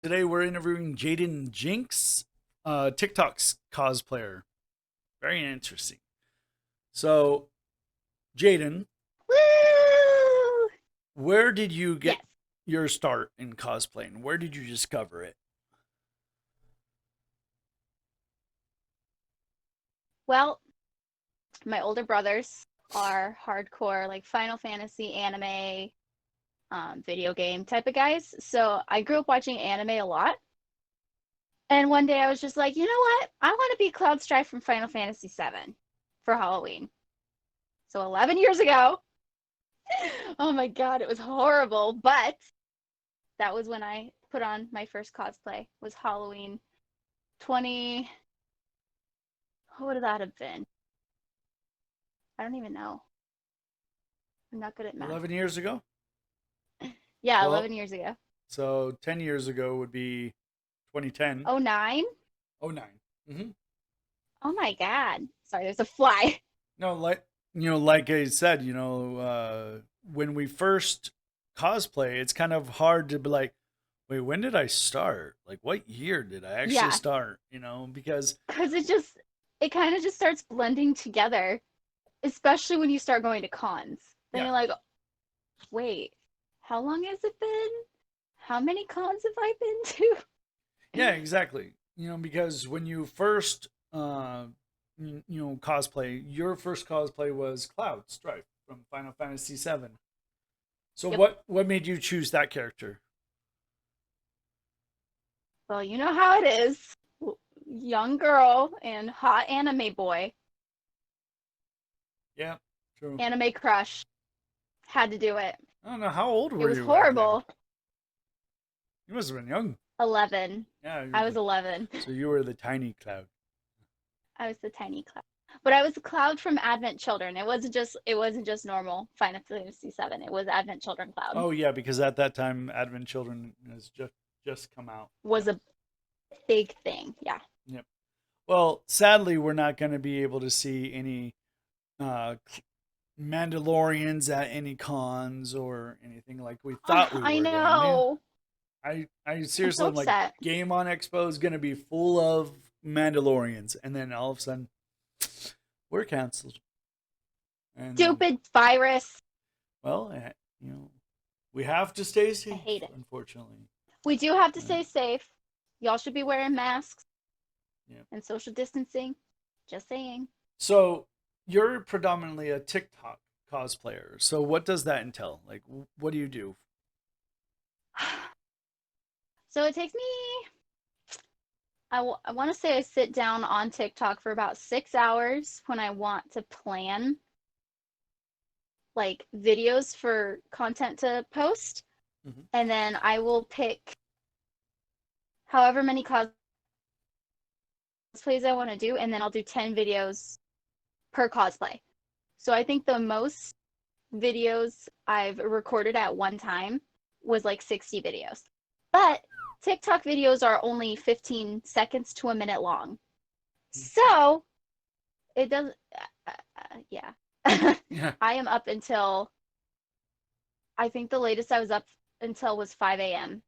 Today we're interviewing Jaden Jinx, TikTok's cosplayer. Very interesting. So, Jaden, Woo! where did you get Yes. your start in cosplaying? Where did you discover it? Well, my older brothers are hardcore like Final Fantasy anime, video game type of guys. So I grew up watching anime a lot. And one day I was just like, you know what? I want to be Cloud Strife from Final Fantasy VII for Halloween. So 11 years ago. Oh my God, it was horrible. But that was when I put on my first cosplay. Was Halloween 20. What would that have been? I don't even know. I'm not good at math. 11 years ago? Yeah, Well, 11 years ago. so 10 years ago would be 2010. Oh, 09? Oh, 09. Mm-hmm. Oh my God. Sorry, there's a fly. No, like I said, when we first cosplay, it's kind of hard to be like, wait, when did I start? Like, what year did I actually Yeah, start? Because because it kind of just starts blending together, especially when you start going to cons. Then yeah, you're like, wait, how long has it been? How many cons have I been to? yeah, exactly. Because when you first, cosplay, your first cosplay was Cloud Strife from Final Fantasy VII. So Yep. what made you choose that character? Well, you know how it is. Young girl and hot anime boy, Yeah, true. anime crush. Had to do it. I don't know how old It were was you back then. horrible. You must have been young. 11. Yeah, I was 11. so you were the tiny Cloud. I was the tiny cloud. But I was a cloud from Advent Children. It wasn't just normal Final Fantasy VII. It was Advent Children Cloud. Oh yeah, because at that time, Advent Children has just come out. Was Yep, a big thing. Yeah. yep. Well, sadly, we're not going to be able to see any uh, Mandalorians at any cons or anything like we thought we I were going to. know. I I'm seriously so am like, upset. Game On Expo is going to be full of Mandalorians, and then all of a sudden we're canceled. And Stupid virus. well, we have to stay I safe, hate it. unfortunately. We do have to Uh, stay safe. Y'all should be wearing masks yeah. and social distancing. Just saying. So you're predominantly a TikTok cosplayer. So what does that entail? Like, what do you do? So it takes me, I want to say I sit down on TikTok for about 6 hours when I want to plan like videos for content to post. Hmm. And then I will pick however many cosplays I want to do, and then I'll do 10 videos per cosplay. So I think the most videos I've recorded at one time was like 60 videos. But TikTok videos are only 15 seconds to a minute long. So it doesn't, yeah. Yeah. I am up until, I think the latest I was up until was 5 a.m.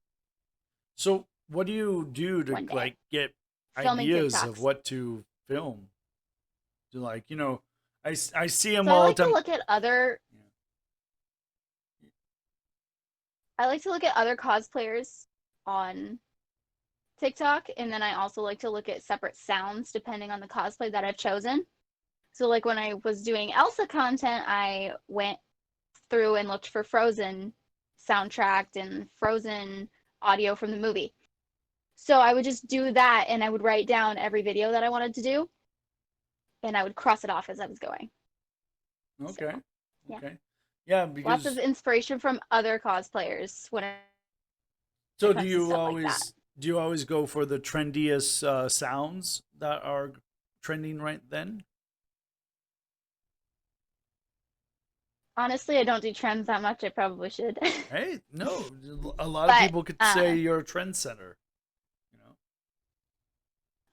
So what do you do to one day like get filming ideas of TikToks. what to film? To like, I see them So I all like the to time. look at other Yeah. I like to look at other cosplayers on TikTok, and then I also like to look at separate sounds depending on the cosplay that I've chosen. So like when I was doing Elsa content, I went through and looked for Frozen soundtrack and Frozen audio from the movie. So I would just do that and I would write down every video that I wanted to do and I would cross it off as I was going. So, Okay. yeah. Okay. Yeah, Lots of because inspiration from other cosplayers when it so comes to stuff like that. do you always go for the trendiest sounds that are trending right then? Honestly, I don't do trends that much. I probably should. Hey, no, a lot of But people could say you're a trendsetter, you know.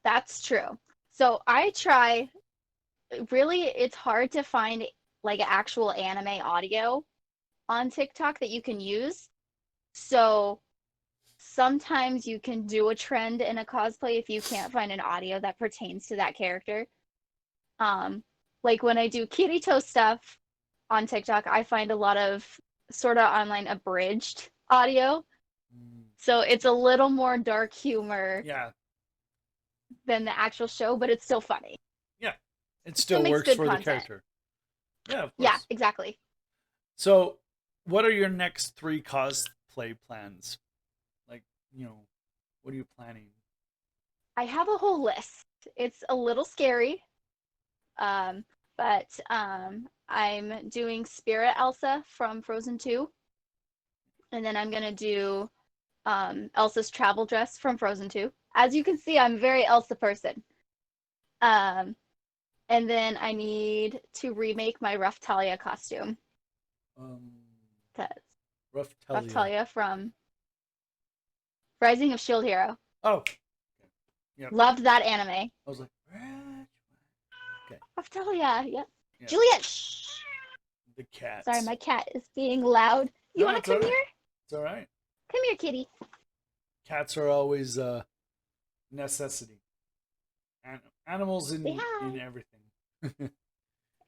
that's true. So I try, really, it's hard to find like actual anime audio on TikTok that you can use. So sometimes you can do a trend in a cosplay if you can't find an audio that pertains to that character. Um, like when I do Kirito stuff on TikTok, I find a lot of sort of online abridged audio. Mm, So it's a little more dark humor yeah, than the actual show, but it's still funny. yeah. It It still still makes works good for the content. character. Yeah, of Yeah, course. exactly. So, what are your next 3 cosplay plans? Like, you know, what are you planning? I have a whole list. It's a little scary, um, but I'm doing Spirit Elsa from Frozen 2, and then I'm gonna do Elsa's travel dress from Frozen 2. As you can see, I'm a very Elsa person. Um, and then I need to remake my Rough Talia costume. Um, Because Rough Rough Telia. Talia from Rising of Shield Hero. Oh, yep. Loved that anime. I was like, okay, Rough Talia, yep. yeah. Juliet, shh. The Sorry, cats. my cat is being loud. You No, want it's to all come right. here? It's all right. Come here, kitty. Cats are always a necessity. Animals Say in hi. everything.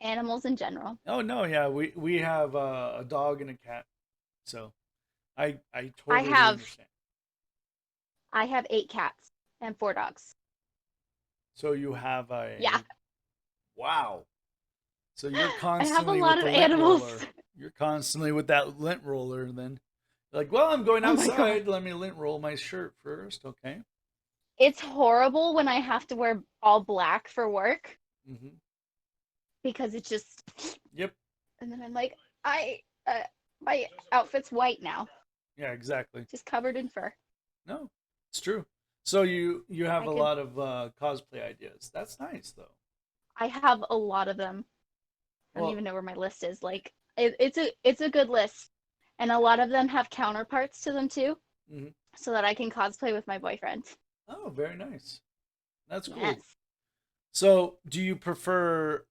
Animals in general. Oh no, yeah, we have a dog and a cat, so I I totally have understand. I have 8 cats and 4 dogs. So you have Yeah, a wow. So you're I have a constantly lot with of the lint animals. roller. You're constantly with that lint roller, and then you're like, well, I'm going Oh my god. outside. Let me lint roll my shirt first, okay? It's horrible when I have to wear all black for work Mm-hmm. because it just Yep. and then I'm like, I my outfit's white now, Yeah, exactly. just covered in fur. No, it's true. So you have I a could lot of cosplay ideas. That's nice, though. I have a lot of them. I don't Well, even know where my list is. Like it's a good list, and a lot of them have counterparts to them too, mhm. so that I can cosplay with my boyfriend. Oh, very nice. That's cool. Yes. So, do you prefer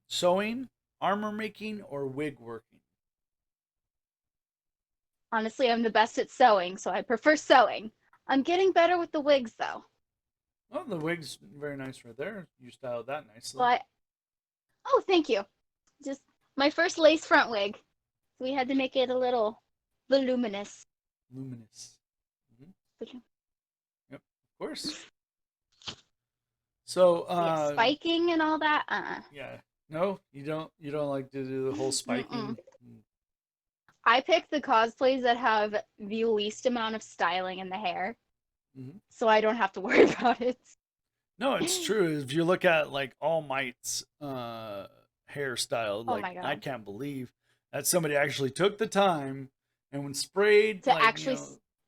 sewing, armor making, or wig working? Honestly, I'm the best at sewing, so I prefer sewing. I'm getting better with the wigs though. Oh, the wig's very nice right there. You styled that nicely. But oh, thank you. Just my first lace front wig. So we had to make it a little voluminous. Luminous. Hmm. Yep, of course. So, Yeah, spiking and all that. yeah. No, you don't like to do the whole Mm-mm. spiking. I pick the cosplays that have the least amount of styling in the hair, Mm-hmm. so I don't have to worry about it. No, it's true. If you look at like All Might's hairstyle, Oh like my I god. can't believe that somebody actually took the time and when sprayed To like, actually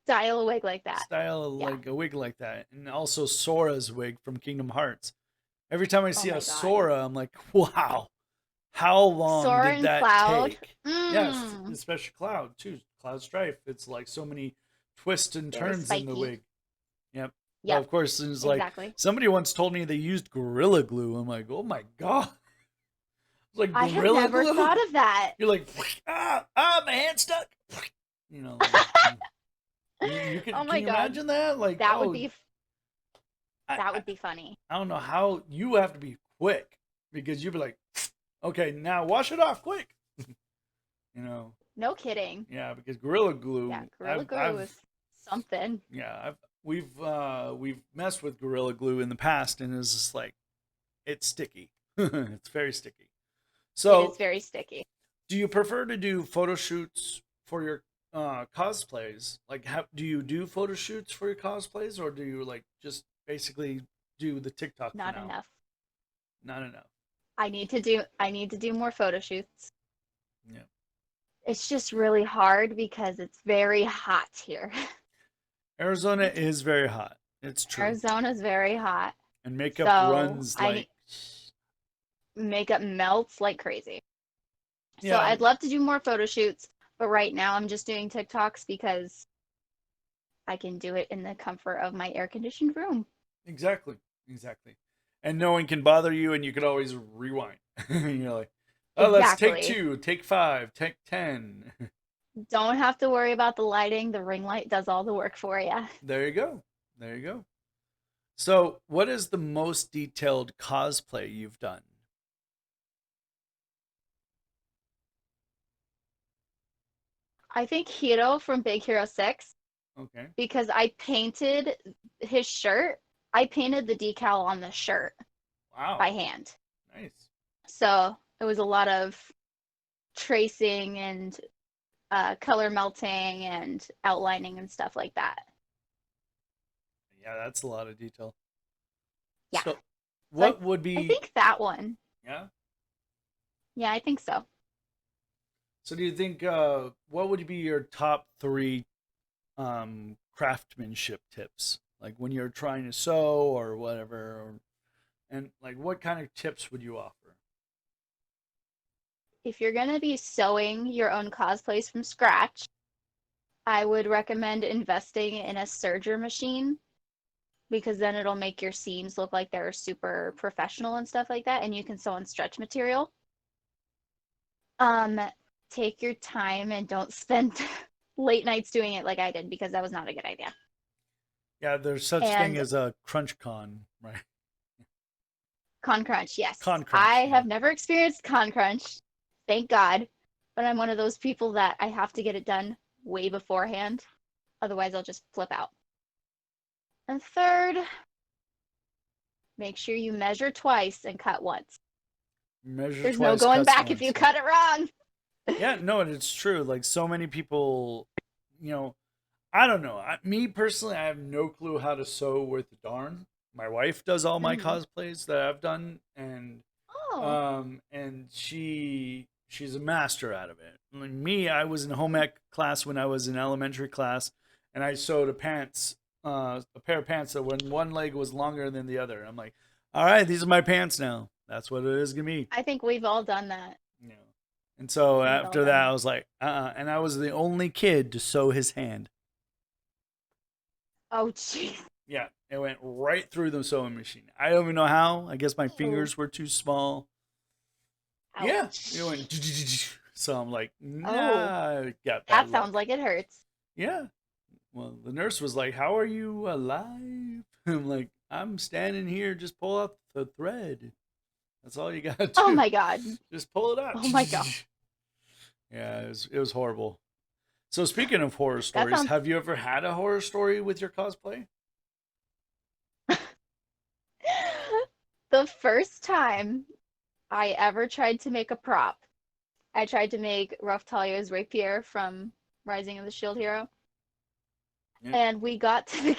style a wig like that. style Yeah. like a wig like that. And also Sora's wig from Kingdom Hearts. Every time I Oh see a my god. Sora, I'm like, wow, how long Sora did and that Cloud. take? Yes, Mmm. especially Cloud too. Cloud Strife. It's like so many twists and Very turns in the spiky. wig. Yep. But Yep, of course, it's like exactly. somebody once told me they used Gorilla Glue. I'm like, oh my god, it's like I have Gorilla never Glue. thought of that. You're like, my hand stuck. You know, like you Oh can my you god. imagine that? Like, That would oh, be I, that I would be funny. I don't know how you have to be quick because you'd be like, okay, now wash it off quick. You know, No kidding. yeah, because Gorilla Yeah, Glue, Gorilla Glue is something. yeah, we've messed with Gorilla Glue in the past, and it's just like it's sticky. It's very sticky. It is So, very sticky. do you prefer to do photo shoots for your cosplays? Like, do you do photo shoots for your cosplays, or do you like just basically do the TikTok for Not now? enough. Not enough. I need to do more photo shoots. Yeah. It's just really hard because it's very hot here. Arizona is very hot. It's true. Arizona's very hot. And makeup So runs I like need makeup melts like crazy. So yeah, I'd love to do more photo shoots, but right now I'm just doing TikToks because I can do it in the comfort of my air conditioned room. exactly. Exactly. And no one can bother you and you can always rewind. You're like, oh, let's take Exactly. 2, take 5, take 10. Don't have to worry about the lighting. The ring light does all the work for you. There you go. There you go. So, what is the most detailed cosplay you've done? I think Hiro from Big Hero 6 Okay. because I painted his shirt. I painted the decal on the shirt Wow. by hand. Nice. So it was a lot of tracing and color melting and outlining and stuff like that. Yeah, that's a lot of detail. Yeah. So, So what would I be, think that one. yeah? Yeah, I think so. So, do you think, what would be your top three craftsmanship tips? Like when you're trying to sew or whatever, and like what kind of tips would you offer? If you're going to be sewing your own cosplays from scratch, I would recommend investing in a serger machine because then it'll make your seams look like they're super professional and stuff like that, and you can sew on stretch material. Um, Take your time and don't spend late nights doing it like I did because that was not a good idea. Yeah, there's such thing And as a crunch con, right? con crunch, yes. Con I crunch, yeah. have never experienced con crunch, thank God, but I'm one of those people that I have to get it done way beforehand. Otherwise, I'll just flip out. And third, make sure you measure twice and cut once. Measure There's no twice, going cuts back if once. you Yeah. cut it wrong. Yeah, no, and it's true. Like so many people, you know, I don't know. Me personally, I have no clue how to sew worth a darn. My wife does all my Mm-hmm. cosplays that I've done, Oh, and she's a master out of it. Like me, I was in home ec class when I was in elementary class, and I sewed a pair of pants that when one leg was longer than the other. I'm like, all right, these are my pants now. That's what it is gonna be. I think we've all done that. You know. And so We've all after done that, I that. was like, and I was the only kid to sew his hand. Oh, jeez. Yeah, it went right through the sewing machine. I don't even know how. I guess my Oh, fingers were too small. Yeah, it ouch. went. So I'm like, Oh, nah, I got bad that sounds luck. like it hurts. Yeah. Well, the nurse was like, "How are you alive?" I'm like, "I'm standing here. Just pull out the thread. That's all you gotta Oh do. my God. Just pull it out." Oh my God. Yeah, it was horrible. So speaking of horror That stories, sounds. have you ever had a horror story with your cosplay? The first time I ever tried to make a prop, I tried to make Ruff Talia's rapier from Rising of the Shield Hero, Yeah. and we got to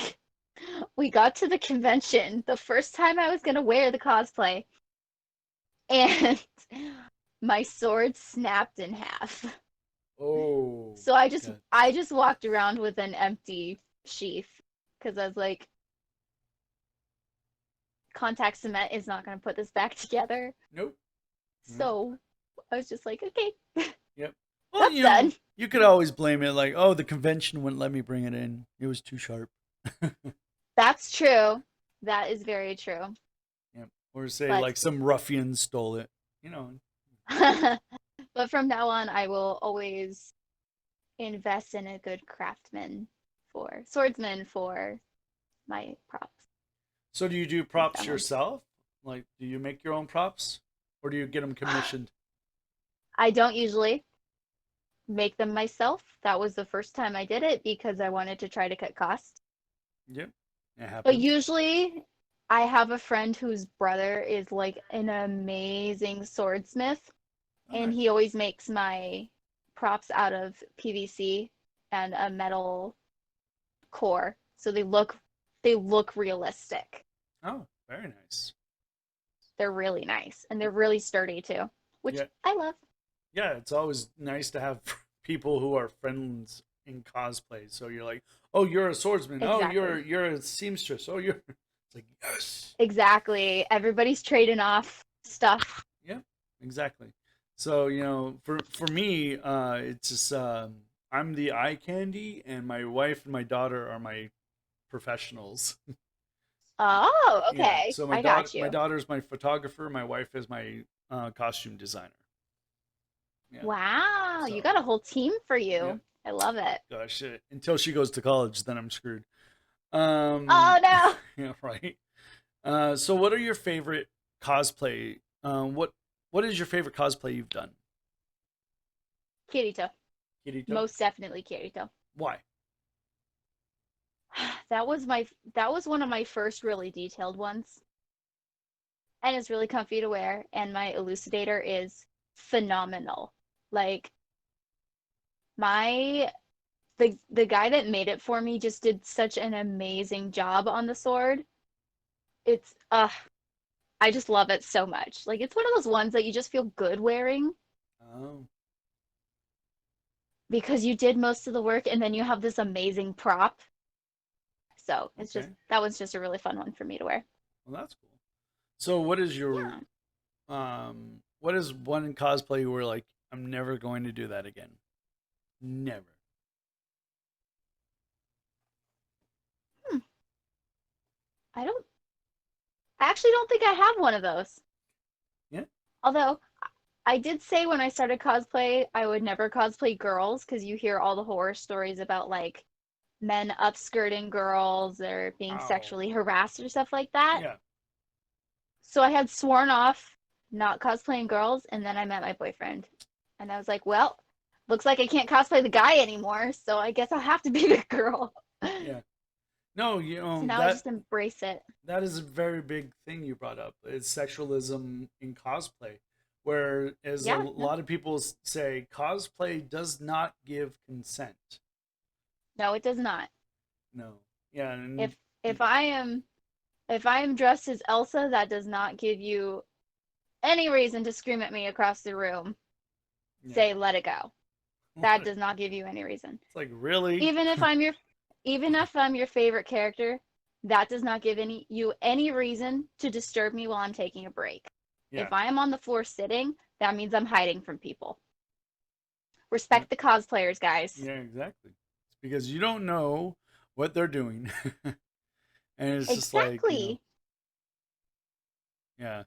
the convention the first time I was gonna wear the cosplay, and my sword snapped in half. Oh, So God. I just walked around with an empty sheath because I was like, contact cement is not gonna put this back together. Nope. Nope. So I was just like, okay, Yep. Well, that's done. you could always blame it like, oh, the convention wouldn't let me bring it in. It was too sharp. That's true. That is very true. Yep. Or say But like some ruffian stole it. You know. but from now on, I will always invest in a good craftsman for swordsman for my props. So do you do I props found them. yourself? Like, do you make your own props, or do you get them commissioned? I don't usually make them myself. That was the first time I did it because I wanted to try to cut costs. Yep, it But happens. usually I have a friend whose brother is like an amazing swordsmith, Oh, and nice. he always makes my props out of PVC and a metal core. So they look realistic. Oh, very nice. They're really nice and they're really sturdy too, which Yeah, I love. yeah. It's always nice to have people who are friends in cosplay. So you're like, oh, you're a swordsman. Oh, you're Exactly. you're a seamstress. Oh, you're. It's like yes. Exactly. Everybody's trading off stuff. Yeah, exactly. So for me, it's just I'm the eye candy, and my wife and my daughter are my professionals. Oh, Yeah. okay. So my I daughter got my you. daughter's my photographer. My wife is my costume designer. Yeah. Wow, you So got a whole team for yeah, you. I love it. Gosh, until she goes to college, then I'm screwed. Oh no, Yeah, right. So what are your favorite cosplay? What is your favorite cosplay you've done? Kirito. Kirito? Most definitely Kirito. Why? That was one of my first really detailed ones, and it's really comfy to wear. And my elucidator is phenomenal. Like my the guy that made it for me just did such an amazing job on the sword. It's I just love it so much. Like it's one of those ones that you just feel good wearing Oh, because you did most of the work and then you have this amazing prop. So it's just okay. that was just a really fun one for me to wear. Well, that's cool. So Yeah. what is one cosplay you were like, I'm never going to do that again? Never. Hmm. I don't I actually don't think I have one of those. Yeah. Although I did say when I started cosplay, I would never cosplay girls because you hear all the horror stories about like men upskirting girls or being Oh. sexually harassed or stuff like that. Yeah. So I had sworn off not cosplaying girls, and then I met my boyfriend. And I was like, well, looks like I can't cosplay the guy anymore, so I guess I'll have to be the girl. Yeah. No, So now I just embrace it. that is a very big thing you brought up. It's sexualism in cosplay, where as a Yeah, no, lot of people say, cosplay does not give consent. no, it does not. No. Yeah, and If if I am if I am dressed as Elsa, that does not give you any reason to scream at me across the room. yeah. Say, let it go. That does not give you any reason. It's like really? Even if I'm your even if I'm your favorite character, that does not give any reason to disturb me while I'm taking a break. Yeah. If I am on the floor sitting, that means I'm hiding from people. Yeah. Respect the cosplayers, guys. Yeah, exactly. It's because you don't know what they're doing. And it's just like, Exactly. yeah.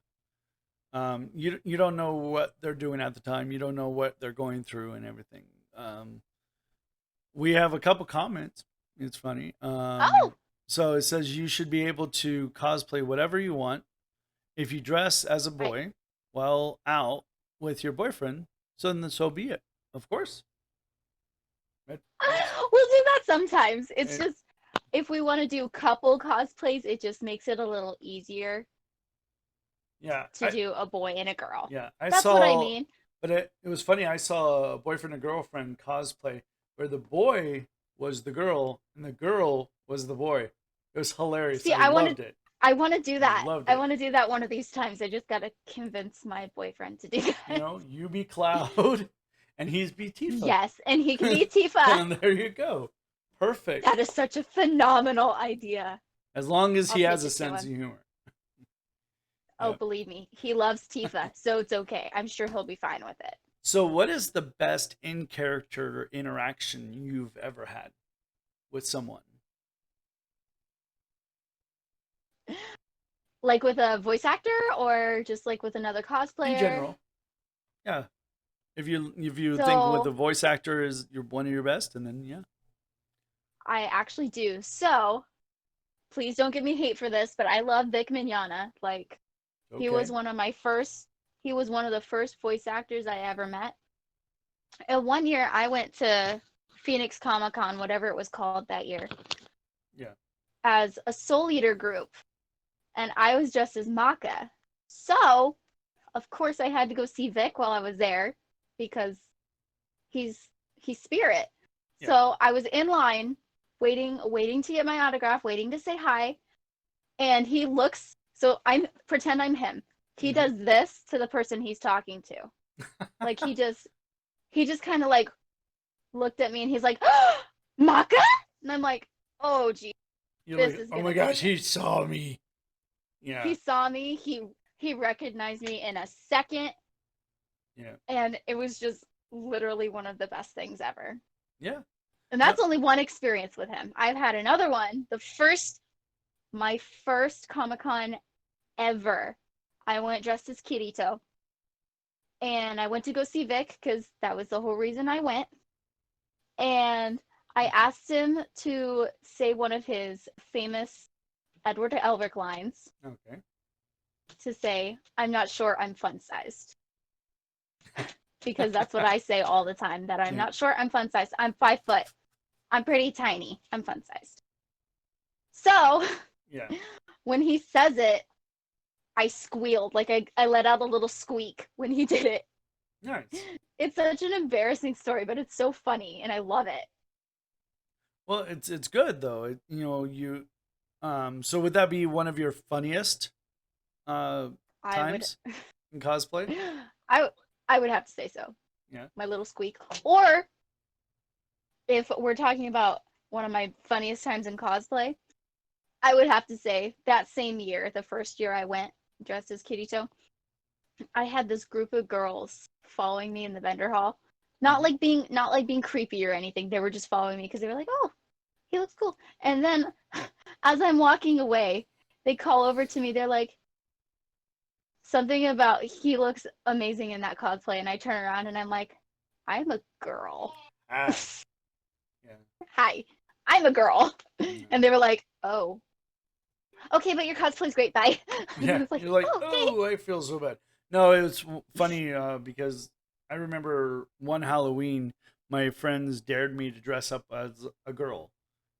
You don't know what they're doing at the time. You don't know what they're going through and everything. We have a couple comments. It's funny. Oh, So it says you should be able to cosplay whatever you want if you dress as a right. boy while out with your boyfriend. So then, so be it. Of course. Red flags. We'll do that sometimes. It's Eh, just if we want to do couple cosplays, it just makes it a little easier yeah, to do a boy and a girl. I That's what I saw, mean. but it was funny. I saw a boyfriend and girlfriend cosplay where the boy was the girl and the girl was the boy. It was hilarious. See, I loved it. I want to do I that. loved I it. want to do that one of these times. I just got to convince my boyfriend to do You that. know, you be Cloud and he's be Tifa. Yes, and he can be Tifa. And there you go. Perfect. That is such a phenomenal idea. As long as I'll he has pitch a it to sense of him. humor. Oh, Yeah. believe me, he loves Tifa, so it's okay. I'm sure he'll be fine with So, what is the best in character interaction you've ever had with someone it. Like with a voice actor or just like with another in cosplayer. general? Yeah. If you think with the So voice actor is your one of your best, and then yeah, I actually do. So please don't give me hate for this, but I love Vic Mignogna. Like he was okay, one of my first he was one of the first voice actors I ever met. And one year I went to Phoenix Comic Con, whatever it was called that year, yeah, as a Soul Eater group, and I was dressed as Maka. So, of course, I had to go see Vic while I was there because he's he's Spirit. yeah. So I was in line, waiting to get my autograph, waiting to say hi, and he looks. So I'm pretend I'm him. He Hmm. does this to the person he's talking to, like he just kind of like looked at me and he's like, oh, Maka? And I'm like, oh, gee, You're this like, is oh going to my be gosh, good. he saw me. Yeah, He saw me. He recognized me in a second. yeah, And it was just literally one of the best things ever. yeah. And No, that's only one experience with him. I've had another one. My first Comic Con ever. I went dressed as Kirito. And I went to go see Vic because that was the whole reason I went. and I asked him to say one of his famous Edward Elric lines Okay. to say, "I'm not sure I'm fun sized." Because that's what I say all the time, that I'm Yeah. not sure I'm fun sized. I'm 5 foot. I'm pretty tiny. I'm fun sized. So Yeah. when he says it, I squealed. Like I let out a little squeak when he did it. Nice. It's such an embarrassing story, but it's so funny and I love it. Well, it's good though. You so would that be one of your funniest uh I would times in cosplay? I I would have to say so. Yeah. My little squeak. Or if we're talking about one of my funniest times in cosplay, I would have to say that same year, the first year I went dressed as Kirito, I had this group of girls following me in the vendor hall. Mhm. Not like being creepy or anything. They were just following me because they were like, "Oh, he looks cool." And then as I'm walking away, they call over to me. They're like something about he looks amazing in that cosplay, and I turn around and I'm like, "I'm a girl." Ah. Yeah. Hi, I'm a girl. Yeah. And they were like, "Oh, okay, but your cosplay's great, bye." And I Yeah. was like, You're like, "Oh, okay." oh, I feel so bad. No, it was funny because I remember one Halloween, my friends dared me to dress up as a girl,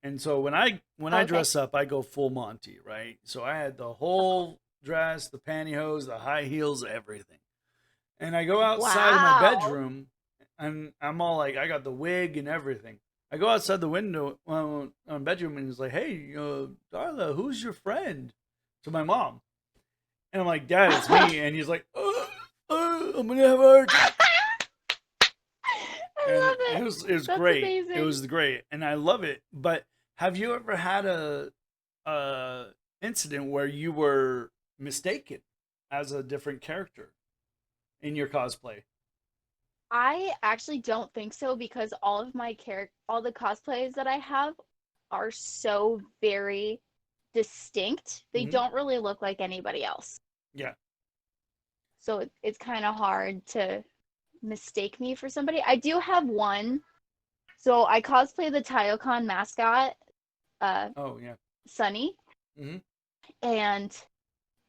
and so when I Okay. dress up, I go full Monty, right? So I had the Of course. whole dress, the pantyhose, the high heels, everything. And I go outside of my Wow. bedroom, and I'm all like, I got the wig and everything. I go outside the window on bedroom, and he's like, "Hey, Darla, who's your friend?" To my mom, and I'm like, "Dad, it's me." And he's like, "I'm gonna have a heart attack." I And love it. it was That's great. It amazing. was great, and I love it. But have you ever had a incident where you were mistaken as a different character in your cosplay? I actually don't think so because all the cosplays that I have are so very distinct. They Hmm. don't really look like anybody else. Yeah. So it's kind of hard to mistake me for somebody. I do have one. So I cosplay the Taiyokan mascot, uh, Oh yeah. Sunny, Hmm. and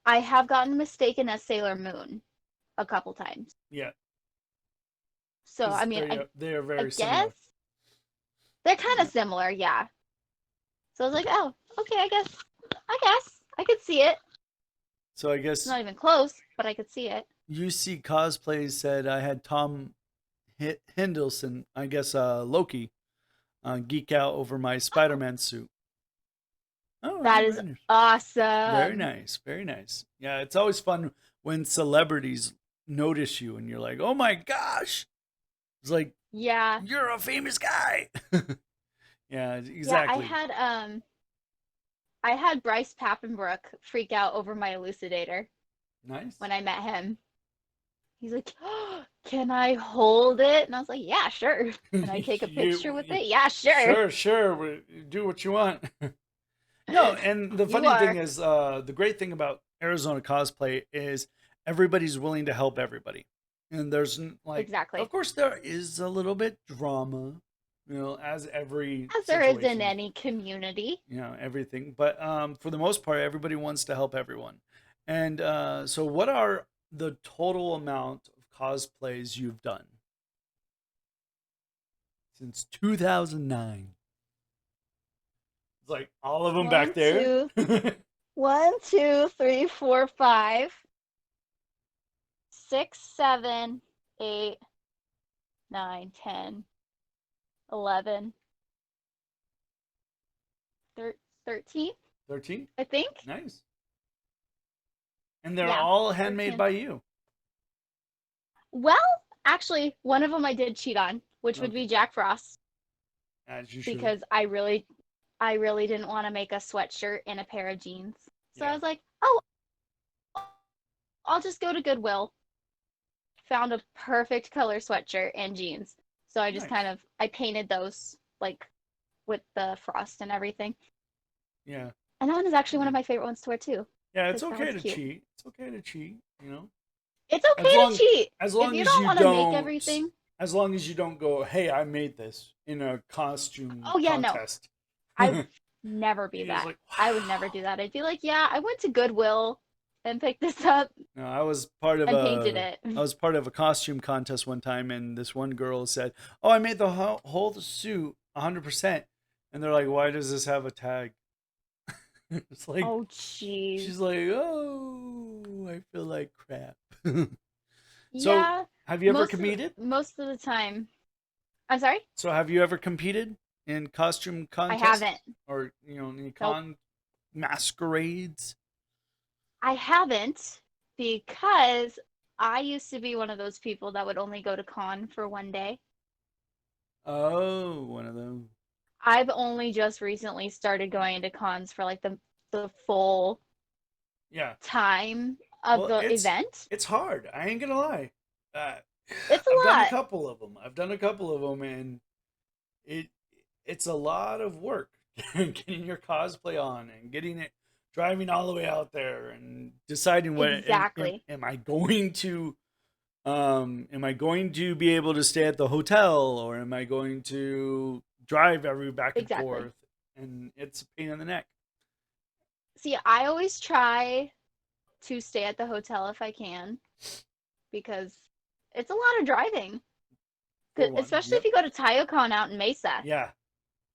I have gotten mistaken as Sailor Moon a couple times. Yeah. So I Because mean, they are I very guess similar. they're kind Yeah. of similar, yeah. So I was like, oh, okay, I guess I could see it. So I It's guess not even close, but I could see it. UC Cosplay said I had Tom Hiddleston, I guess Loki, geek out over my Oh, Spider-Man suit. Oh, that is very nice. Very awesome. nice. Very nice. Yeah, it's always fun when celebrities notice you and you're like, "Oh my gosh." It's like Yeah, you're a famous guy. Yeah, yeah. exactly. I had Bryce Papenbrook freak out over my elucidator Nice. when I met him. He's like, oh, "Can I hold it?" And I was like, "Yeah, sure." Can I take a picture with you it? Yeah, sure. sure, sure, do what you want. No, and the You funny thing are. is, the great thing about Arizona cosplay is everybody's willing to help everybody, and like, of Exactly. course, there is a little bit drama, as every As there is in situation, any community. everything. But for the most part, everybody wants to help everyone. And so, what are the total amount of cosplays you've done since 2009? It's like all of them back One, there. two, 1, 2, 3, 4, 5, 6, 7, 8, 9, 10, 11, 13, 13. I think. Nice. And they're Yeah, all handmade 13. by you. Well, actually, one of them I did cheat on, which would Okay. be Jack Frost, As you should. because I really didn't want to make a sweatshirt and a pair of jeans. So I Yeah. was like, oh, I'll just go to Goodwill. Found a perfect color sweatshirt and jeans. So I just Nice. I painted those like with the frost and everything. Yeah. And that one is actually one of my favorite ones to wear too, Yeah, it's because that okay one's to cute. cheat. It's okay to cheat. It's As okay to long cheat. as If long you as don't you want to make don't everything, As long as you don't go, hey, I made this in a costume Oh yeah, no. contest. I would never be He's that. like, I would never wow. do that. I'd be like, yeah, I went to Goodwill and picked this up No, and painted it. I was part of a costume contest one time, and this one girl said, "Oh, I made the whole suit 100%." And they're like, "Why does this have a tag?" It's like Oh jeez. she's like, "Oh, I feel like crap." So, Yeah, have you ever competed? most of the time. I'm sorry? So, have you ever competed in costume I haven't. contests or any Nope. masquerades? I haven't because I used to be one of those people that would only go to con for one day. Oh, one of them. I've only just recently started going to cons for like the full Yeah. time of Well, the it's event. it's hard. I ain't gonna lie. Uh, It's I've a done a lot. couple of them. And it it's a lot of work getting your cosplay on and getting it, driving all the way out there and deciding what Exactly. am I going to be able to stay at the hotel, or am I going to drive every back and Exactly. forth, and it's a pain in the neck. See, I always try to stay at the hotel if I can because it's a lot of driving. For one, Especially if yep, you go to TayoCon out in Mesa. yeah.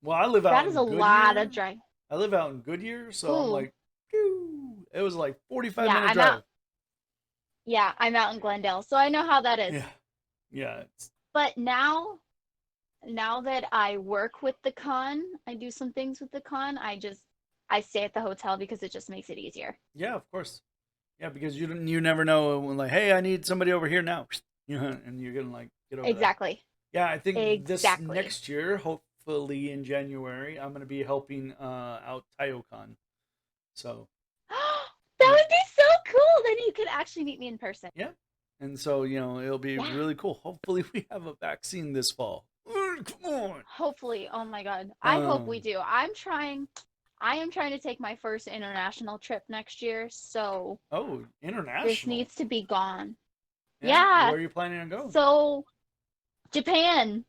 Well, I live That out is in a lot of Goodyear. drive. I live out in Goodyear, so I'm Ooh. like, phew, it was like 45 Yeah, minute drive. I'm out in Glendale, so I know how that is. Yeah, yeah, But now that I work with the con, I do some things with the con, I stay at the hotel because it just makes it easier. yeah, of course, yeah, because you never know when, like, hey, I need somebody over here now, and you're gonna like get over there. Exactly. Yeah, I think this Exactly. next year, hopefully in January, I'm gonna be helping out TayoCon. So That yeah, would be so cool. Then you could actually meet me in person. yeah, and so it'll be Yeah. really cool. Hopefully, we have a vaccine this fall. Come on. Hopefully. Oh my God. I hope we Um. do. I am trying to take my first international trip next year, so Oh, this international. needs to be gone. Yeah. Yeah. Where are you planning on going? So Japan.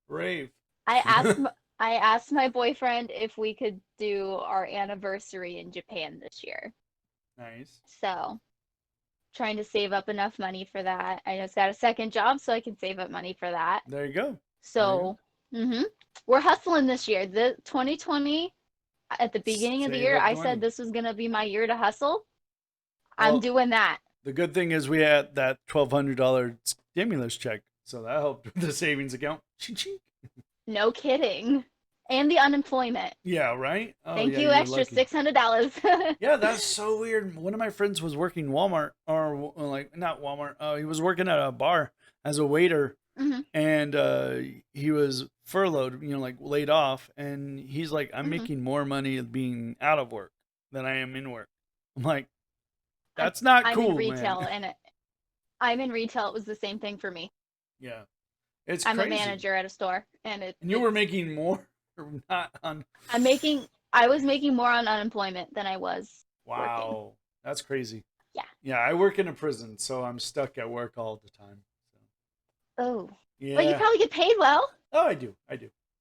Brave. I asked I asked my boyfriend if we could do our anniversary in Japan this year. Nice. So, trying to save up enough money for that. I just got a second job so I can save up money for that. There you go. There you go. So, we're hustling this year. The 2020 at the beginning of the Save year, up I the said money. this was going to be my year to hustle. I'm Well, doing that. the good thing is we had that $1,200 stimulus check, so that helped with the savings account. Ching. No kidding. And the unemployment. Yeah, right? Oh, Thank yeah, you, you're extra lucky. $600. Yeah, that's so weird. One of my friends was working Walmart, or like not Walmart. He was working at a bar as a waiter, hmm and he was furloughed, like laid off. And he's like, I'm hmm making more money being out of work than I am in work. I'm like, I'm that's not I'm in cool, man. retail and I'm in retail. It was the same thing for me. Yeah, it's I'm a crazy. manager at a store, and And you were making more, not on. I was making more on unemployment than I was working. Wow, that's crazy. Yeah. Yeah, I work in a prison, so I'm stuck at work all the time. So Oh, but you yeah. probably get paid well. Oh, I do.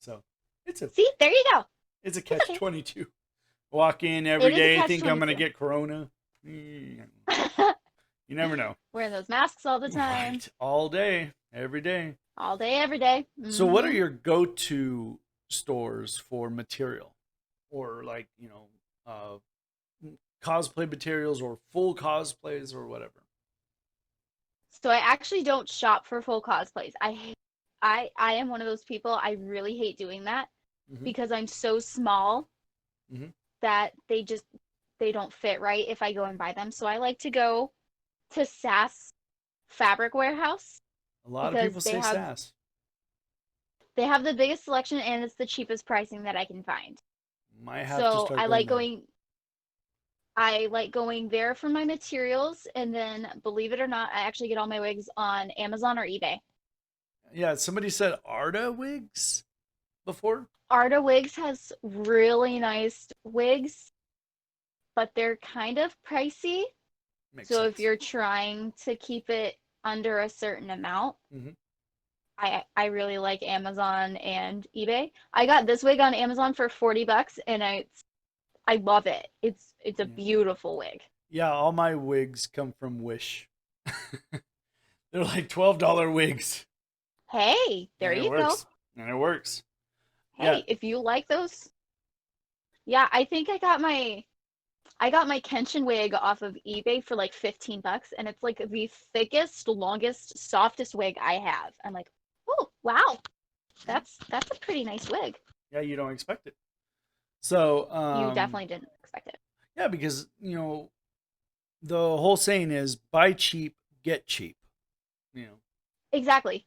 So it's a See, there you go. it's a It's catch okay. 22. Walk in It every is a day, catch think I'm gonna 22. get corona. You never know. Wearing those masks all the time, Right, all day, every day. all day, every day. So, what are your go-to stores for material, or like cosplay materials, or full cosplays, or whatever? So I actually don't shop for full cosplays. I am one of those people. I really hate doing that Hmm. because I'm so small Hmm. that they don't fit right if I go and buy them. So I like to go to SAS Fabric Warehouse A lot of because people say sass. they have the biggest selection and it's the cheapest pricing that I can find. Might have to So start going there. I like going there for my materials and then believe it or not, I actually get all my wigs on Amazon or eBay. Yeah, somebody said Arda wigs before. Arta Wigs has really nice wigs, but they're kind of pricey. Makes So if sense. you're trying to keep it under a certain amount, Hmm. I really like Amazon and eBay. I got this wig on Amazon for $40 and I love it. It's a Yeah. beautiful wig. Yeah, all my wigs come from Wish. They're like $12 wigs. Hey, And there it you go. works. And it works. Yeah. Hey, if you like those, yeah, I think I got my Kenshin wig off of eBay for like $15 and it's like the thickest, longest, softest wig I have. I'm like, oh wow, that's a pretty nice wig. Yeah, you don't expect it. So, You definitely didn't expect it. yeah, because, the whole saying is buy cheap, get cheap. You know. Exactly.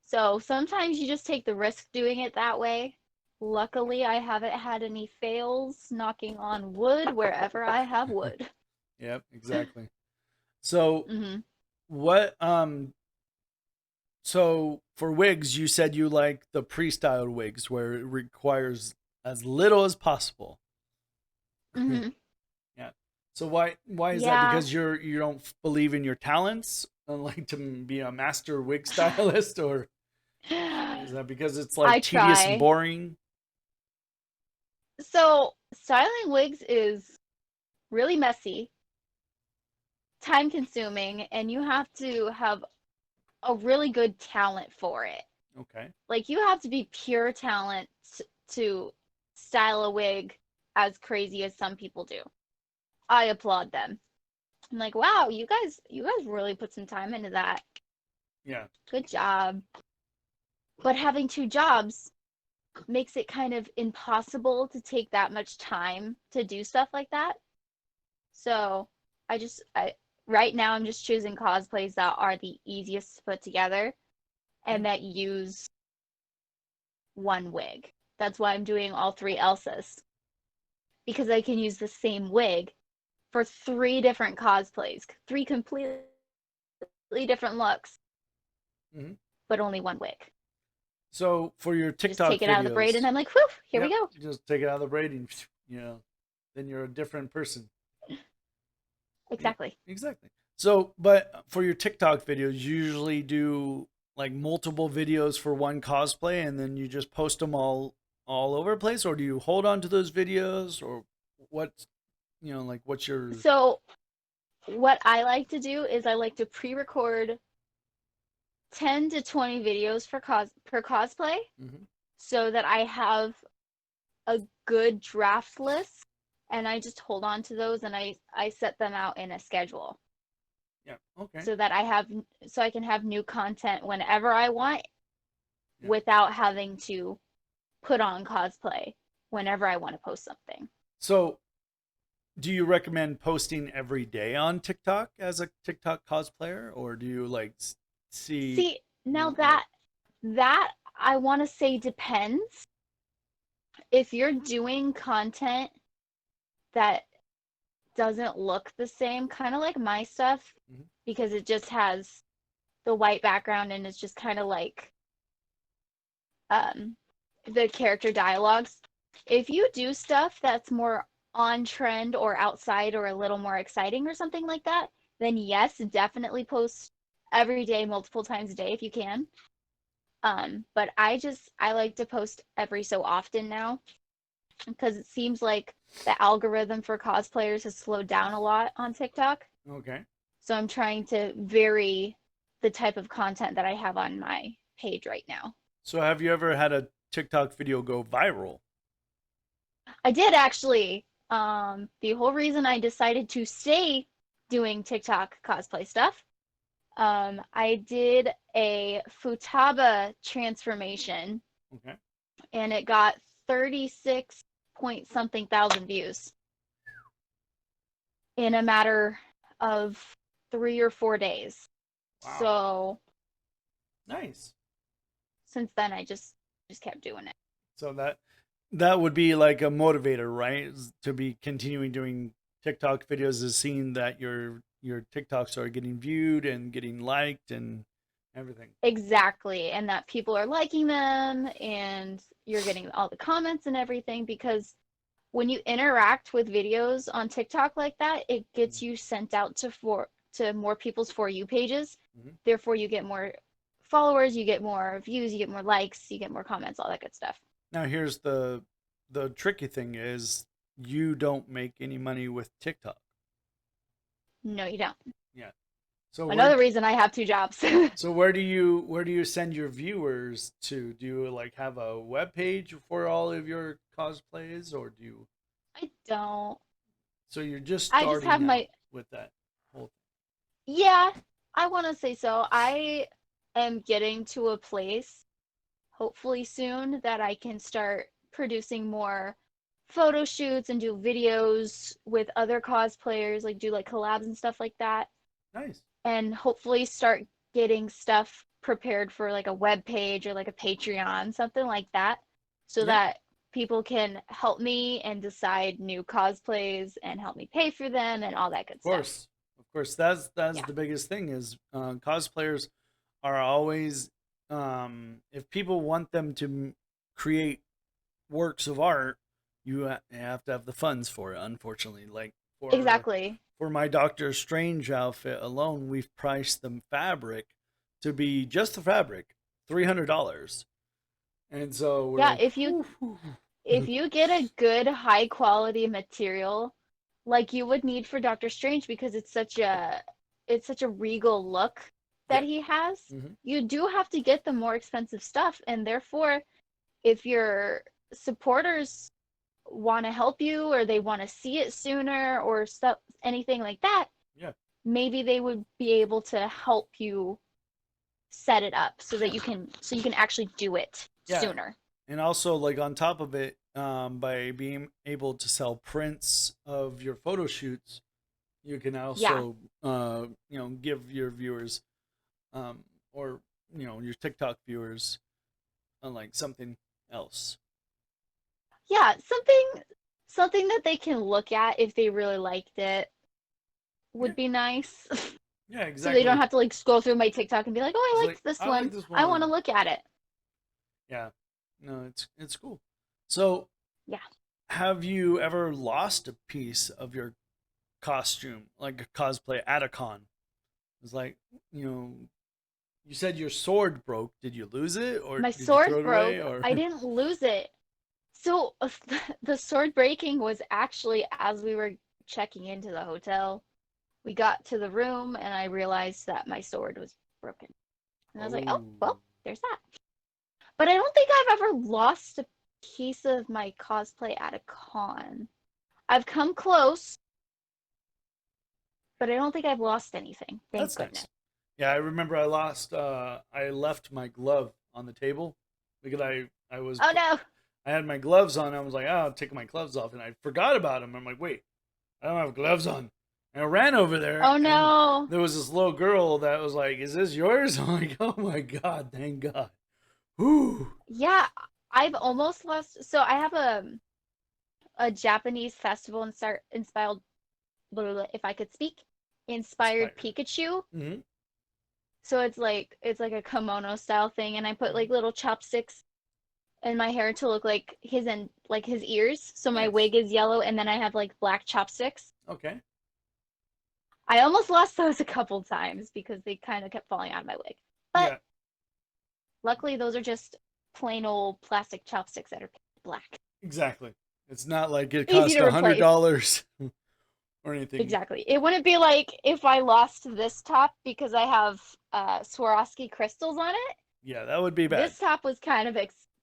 So sometimes you just take the risk doing it that way. Luckily, I haven't had any fails knocking on wood wherever I have wood. Yep, exactly. So, Hmm. what so for wigs, you said you like the pre-styled wigs where it requires as little as possible. Hmm. Yeah. So why is that? Yeah. Because you don't believe in your talents, like to be a master wig stylist, or is that because it's I like tedious and try. boring? So styling wigs is really messy, time consuming, and you have to have a really good talent for it. Okay. Like you have to be pure talent to style a wig as crazy as some people do. I applaud them. I'm like, wow, you guys really put some time into that. Yeah. Good job. But having two jobs makes it kind of impossible to take that much time to do stuff like that. So I right now I'm just choosing cosplays that are the easiest to put together Yeah. and that use one wig. That's why I'm doing all three Elsas because I can use the same wig for three different cosplays, three completely different looks, Hmm. but only one wig. So for your I just TikTok take it out of the braid and videos, I'm like, whew, here we yep, go. just take it out of the braid and then you're a different person. Yeah, Exactly. exactly. So, but for your TikTok videos, you usually do like multiple videos for one cosplay, and then you just post them all over the place, or do you hold on to those videos, or what? Like what's your? So what I like to do is I like to pre-record 10 to 20 videos per cosplay Mhm. so that I have a good draft list and I just hold on to those and I set them out in a schedule Yeah. Okay. so that I can have new content whenever I want Yeah. without having to put on cosplay whenever I want to post something. So, do you recommend posting every day on TikTok as a TikTok cosplayer, or do you like see, See, now like? that I want to say depends. If you're doing content that doesn't look the same, kind of like my stuff, Mhm. because it just has the white background and it's just kind of like um, the character dialogues. If you do stuff that's more on trend or outside or a little more exciting or something like that, then yes, definitely post every day, multiple times a day if you can. But I like to post every so often now because it seems like the algorithm for cosplayers has slowed down a lot on TikTok. Okay. So I'm trying to vary the type of content that I have on my page right now. So, have you ever had a TikTok video go viral? I did actually. The whole reason I decided to stay doing TikTok cosplay stuff, I did a Futaba transformation Okay. and it got 36 point something thousand views in a matter of 3 or 4 days. Wow. So Nice. since then I just kept doing it. So that would be like a motivator, right? To be continuing doing TikTok videos is seeing that your TikToks are getting viewed and getting liked and everything. Exactly. And that people are liking them and you're getting all the comments and everything because when you interact with videos on TikTok like that, it gets you sent out to more people's For You pages. Mm-hmm. Therefore, you get more followers, you get more views, you get more likes, you get more comments, all that good stuff. Now here's the tricky thing is you don't make any money with TikTok. No, you don't. Yeah. So Another reason I have two jobs. where do you send your viewers to? Do you like have a web page for all of your cosplays, or do you? I don't. So you're just I just have starting out my, with that whole yeah, I want to say so. I am getting to a place, hopefully soon, that I can start producing more photo shoots and do videos with other cosplayers, like do like collabs and stuff like that. thing. Nice. And hopefully start getting stuff prepared for like a web page or like a Patreon, something like that, so Yeah, that people can help me and decide new cosplays and help me pay for them and all that good of stuff. course. Of course. That's Yeah, the biggest thing is cosplayers are always if people want them to create works of art, you have to have the funds for it. Unfortunately, like exactly. for my Doctor Strange outfit alone, we've priced the fabric to be just the fabric, $300, and so we're Yeah, like, whew, whew, if you get a good high quality material like you would need for Doctor Strange because it's such a regal look that yeah, he has, hmm you do have to get the more expensive stuff, and therefore if your supporters want to help you or they want to see it sooner or stuff anything like that, yeah, maybe they would be able to help you set it up so you can actually do it yeah, sooner. and also like on top of it, by being able to sell prints of your photo shoots, you can Yeah. also give your viewers um, or your TikTok viewers like something else. Yeah, something that they can look at if they really liked it Yeah, would be nice. yeah, So they don't exactly. have to like scroll through my TikTok and be like, "Oh, It's I like liked this I like one. this I want to one. look at it." Yeah, no, it's cool. So, Yeah. have you ever lost a piece of your costume, like a cosplay at a con? It's like you know, you said your sword broke. Did you lose it, or My did you throw sword it away, broke. or? I didn't lose it. So the sword breaking was actually as we were checking into the hotel. We got to the room and I realized that my sword was broken. And I was like, "Oh, Oh, well, there's that." But I don't think I've ever lost a piece of my cosplay at a con. I've come close, but I don't think I've lost anything. Thank that's goodness. nice. Yeah, I remember I lost. I left my glove on the table because Oh no. I had my gloves on. I was like, oh, I'll take my gloves off, and I forgot about them. I'm like, wait, I don't have gloves on. And I ran over there, Oh and no. there was this little girl that was like, "Is this yours?" I'm like, "Oh my god, thank God!" Whew. Yeah, I've almost lost. So I have a Japanese festival inspired, if I could speak, inspired Inspired. Pikachu. Mm-hmm. So it's like a kimono style thing, and I put like little chopsticks in my hair to look like his ears. So my Nice. wig is yellow, and then I have like black chopsticks. Okay. I almost lost those a couple times because they kind of kept falling out of my wig. But Yeah. luckily, those are just plain old plastic chopsticks that are black. Exactly. It's not like it Easy cost to a hundred replace. dollars or anything. Exactly. It wouldn't be like if I lost this top because I have Swarovski crystals on it. Yeah, that would be bad. This top was kind of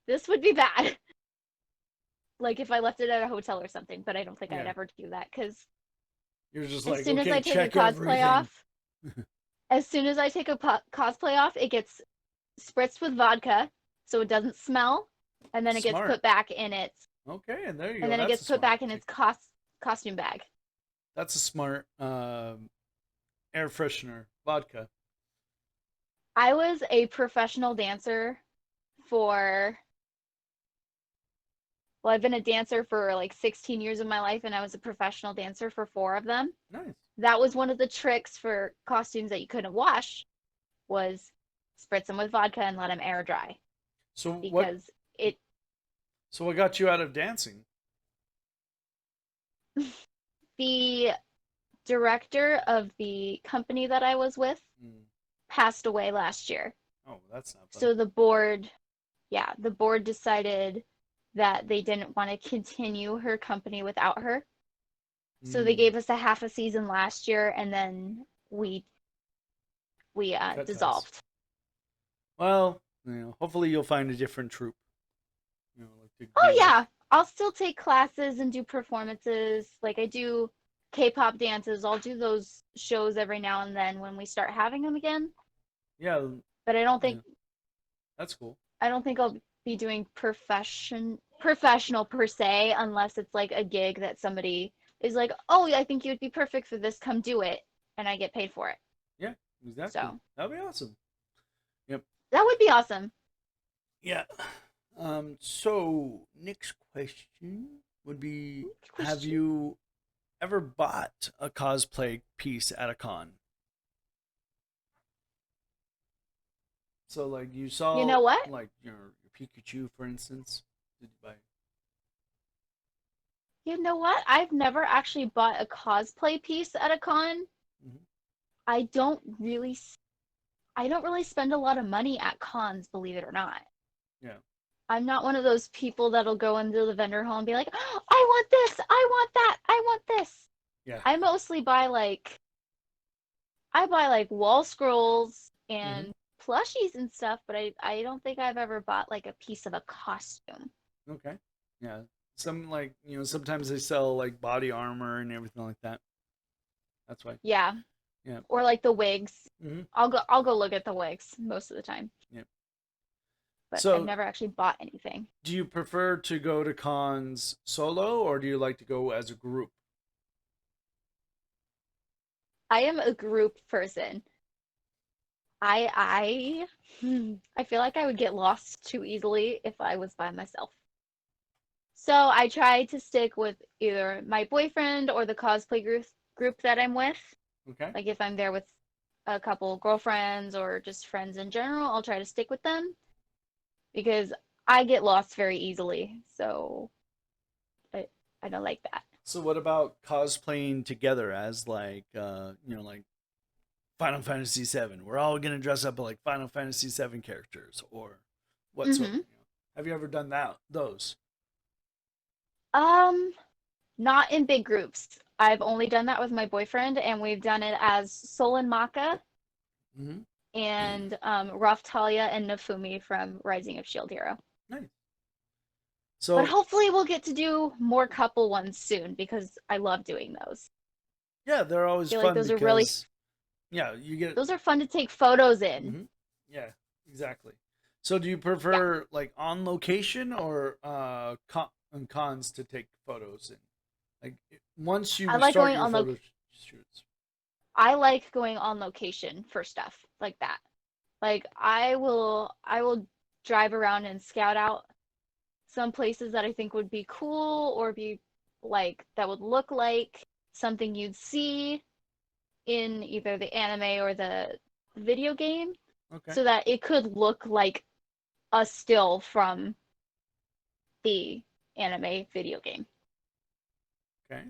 this would be bad. Like if I left it at a hotel or something, but I don't think I'd Yeah. ever do that because You're just as like, soon as okay, I take a check cosplay everything. off, as soon as I take a cosplay off, it gets spritzed with vodka so it doesn't smell, and then it gets Smart. put back in its Okay, and there you and go. then it That's gets a put smart back in thing. its costume bag. That's a smart air freshener vodka. I was a professional dancer for well, I've been a dancer for like 16 years of my life, and I was a professional dancer for 4 of them. Nice. That was one of the tricks for costumes that you couldn't wash was spritz them with vodka and let them air dry So what? because it So what got you out of dancing? the director of the company that I was with Mm. passed away last year. Oh, that's not fun. So the board, yeah, the board decided that they didn't want to continue her company without her. So they Mm, gave us a half a season last year, and then we cut ties. dissolved. Well, hopefully you'll find a different troupe. Like to be Oh with. yeah, I'll still take classes and do performances. Like I do K-pop dances. I'll do those shows every now and then when we start having them again. Yeah, But yeah, that's cool. I don't think I'll be doing professional per se unless it's like a gig that somebody is like, "Oh, I think you'd be perfect for this. Come do it." And I get paid for it. Yeah, exactly. So, That'd be awesome. Yep. that would be awesome. Yeah. So next question would be: have Question. you ever bought a cosplay piece at a con? So like you You saw know what? like your Pikachu, for instance. Did you buy? You know what? I've never actually bought a cosplay piece at a con. Hmm. I don't really I don't really spend a lot of money at cons, believe it or not. Yeah. I'm not one of those people that'll go into the vendor hall and be like, oh, I want this, I want that, I want this. Yeah. I mostly buy like I buy like wall scrolls Hmm. and plushies and stuff, but I don't think I've ever bought like a piece of a costume. Okay. Yeah. Some like sometimes they sell like body armor and everything like that. That's why. Yeah, Yeah. or like the wigs. Hmm. I'll go look at the wigs most of the time, Yeah. but I've So never actually bought anything. do you prefer to go to cons solo or do you like to go as a group? I am a group person. I feel like I would get lost too easily if I was by myself. So I try to stick with either my boyfriend or the cosplay group that I'm with. Okay. Like if I'm there with a couple girlfriends or just friends in general, I'll try to stick with them because I get lost very easily. So I, I don't like that. So what about cosplaying together as like like Final Fantasy VII? We're all gonna dress up like Final Fantasy VII characters or whatsoever. Hmm. Have you ever done that? Those? Um, Not in big groups. I've only done that with my boyfriend, and we've done it as Sol and Maka Hmm. and Rough Talia and Nafumi from Rising of Shield Hero. Nice. But So hopefully we'll get to do more couple ones soon because I love doing those. yeah, they're I always feel like fun because yeah, you get. those are fun to take photos in. Hmm. Yeah, exactly. So do you Yeah, prefer like on location or cons to take photos in? Like once I you like start going your on photo shoots. I like going on location for stuff like that. Like I will drive around and scout out some places that I think would be cool or be like that would look like something you'd see in either the anime or the video game Okay. so that it could look like a still from the anime video game. Okay.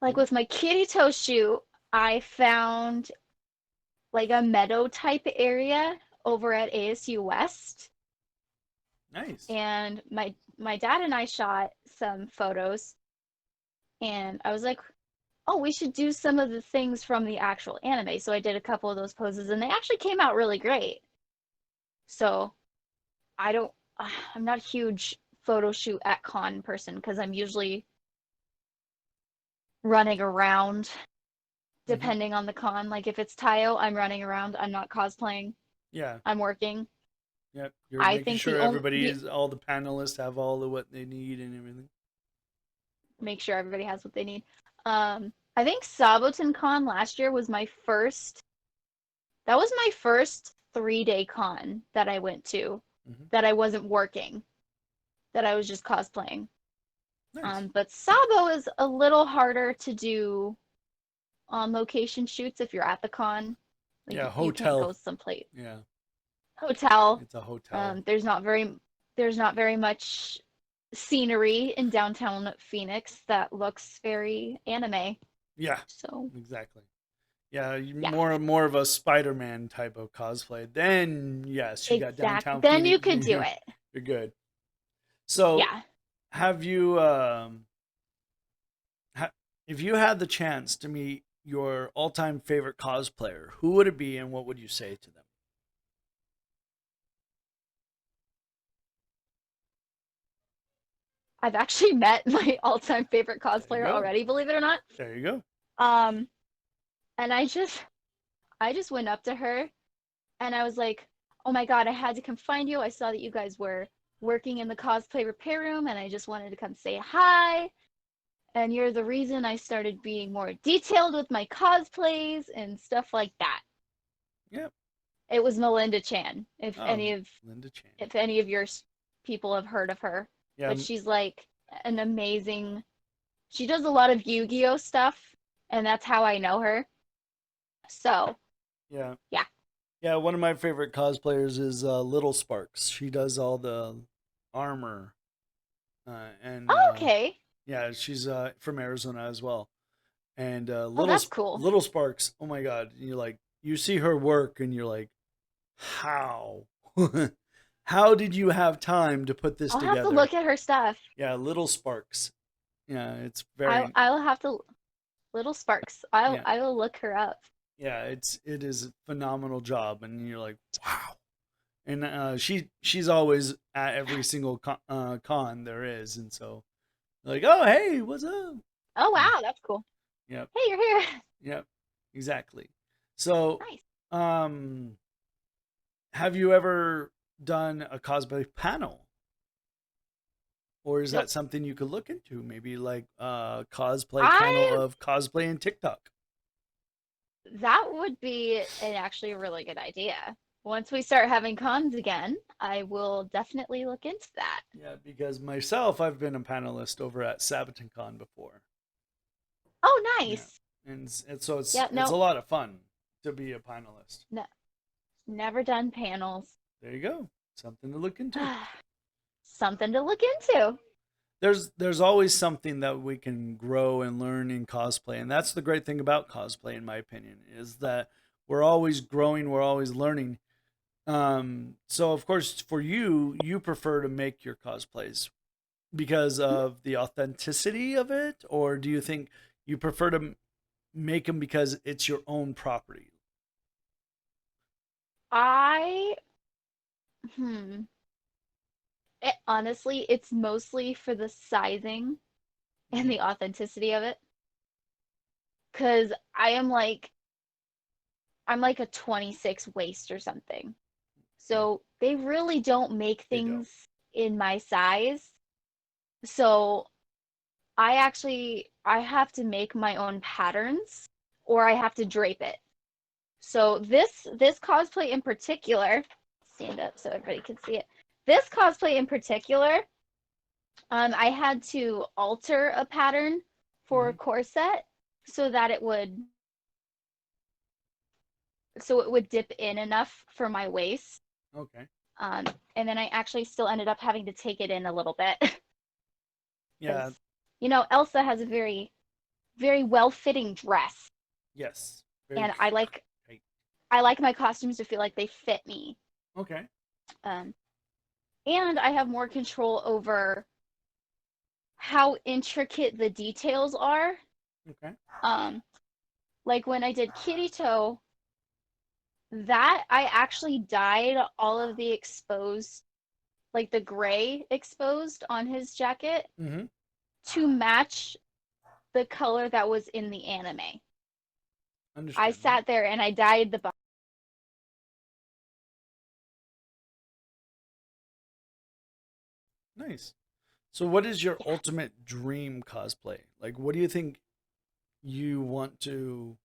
Like Cool. with my Kirito shoot, I found like a meadow type area over at ASU West, Nice. and my dad and I shot some photos, and I was like, oh, we should do some of the things from the actual anime. So I did a couple of those poses, and they actually came out really great. So I don't, I'm not a huge photo shoot at con person because I'm usually running around Hmm. depending on the con. Like if it's Tayo, I'm running around. I'm not cosplaying. Yeah. I'm working. Yep. You're I making think sure the only everybody the is all the panelists have all the what they need and everything. make sure everybody has what they need. I think Saboten Con last year was my first. That was my first 3-day con that I went to. Hmm. That I wasn't working. That I was just cosplaying. Nice. But Sabo is a little harder to do on location shoots if you're at the con. Like Yeah. you can't Hotel. go someplace Yeah. hotel. It's a hotel. There's not very much scenery in downtown Phoenix that looks very anime. Yeah. So Exactly. Yeah, you Yeah, more of a Spider-Man type of cosplay. Then yes, you got exactly. downtown Then you Phoenix. could do it. You're good. So Yeah. have you if you had the chance to meet your all-time favorite cosplayer, who would it be and what would you say to them? I've actually met my all-time favorite There you cosplayer go. already, believe it or not. There you go. Um, and I just went up to her and I was like, "Oh my God, I had to come find you. I saw that you guys were working in the cosplay repair room and I just wanted to come say hi. And you're the reason I started being more detailed with my cosplays and stuff like that." Yep. It was Melinda Chan, Oh, Linda Chan. if any of your people have heard of her. Yeah, But she's like an amazing, she does a lot of Yu-Gi-Oh stuff, and that's how I know her. So, yeah. yeah. Yeah, one of my favorite cosplayers is Little Sparks. She does all the armor, and Oh, okay. yeah, she's from Arizona as well. And Oh, that's cool. Little Sparks, oh my God, you like you see her work and you're like, how, how did you have time to put this I'll have to together? look at her stuff. Yeah, Little Sparks. Yeah, it's very I'll have to Little Sparks. yeah I will look her up. yeah it is a phenomenal job, and you're like wow. And she's always at every single con there is, and so like, oh hey, what's up? Oh, Yeah, wow, that's cool. yep, Hey, you're here. yep, exactly. So, Nice. um, have you ever done a cosplay panel, or is that Nope. something you could look into? Maybe like a cosplay panel I of cosplay and TikTok. That would be an actually a really good idea. Once we start having cons again, I will definitely look into that. Yeah, because myself, I've been a panelist over at SabatonCon before. Oh, Yeah, nice. and so Yeah, it's a no, lot of fun to be a panelist. no, never done panels. There you go. Something to look into. Something to look into. There's always something that we can grow and learn in cosplay, and that's the great thing about cosplay, in my opinion, is that we're always growing, we're always learning. So of course, for you, you prefer to make your cosplays because Mhm. of the authenticity of it, or do you think you prefer to make them because it's your own property? I, hmm, honestly, it's mostly for the sizing and Mhm. the authenticity of it. Because I'm like a 26 waist or something. Yeah, So they really don't make they don't. things in my size. So I have to make my own patterns or I have to drape it. So this cosplay in particular, stand up so everybody can see it. This cosplay in particular, I had to alter a pattern for a Hmm. corset so that it would dip in enough for my waist. Okay. Um, and then I actually still ended up having to take it in a little bit because, Yeah. Elsa has a very well-fitting dress, Yes. Very and tight. I like my costumes to feel like they fit me. Okay. Um, and I have more control over how intricate the details are. Okay. Um, like when I did Kirito, that I actually dyed all of the exposed, like the gray exposed on his jacket Mm-hmm. to match the color that was in the anime. I Understandable. sat there and I dyed the Nice. So, what is your yeah. ultimate dream cosplay? Like, what do you think you want to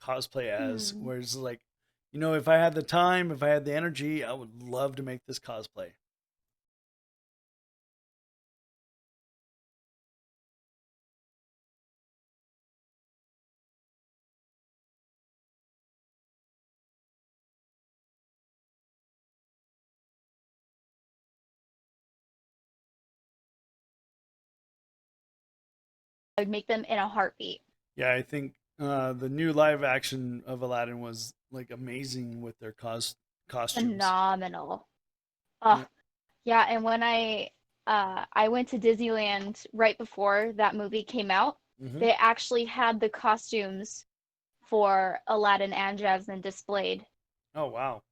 cosplay as? Hmm. Where it's like, if I had the time, if I had the energy, I would love to make this cosplay. I would make them in a heartbeat. Yeah, I think The new live action of Aladdin was like amazing with their costumes. Phenomenal. Yeah. Oh, yeah, and when I went to Disneyland right before that movie came out, Hmm. they actually had the costumes for Aladdin and Jasmine displayed Oh wow,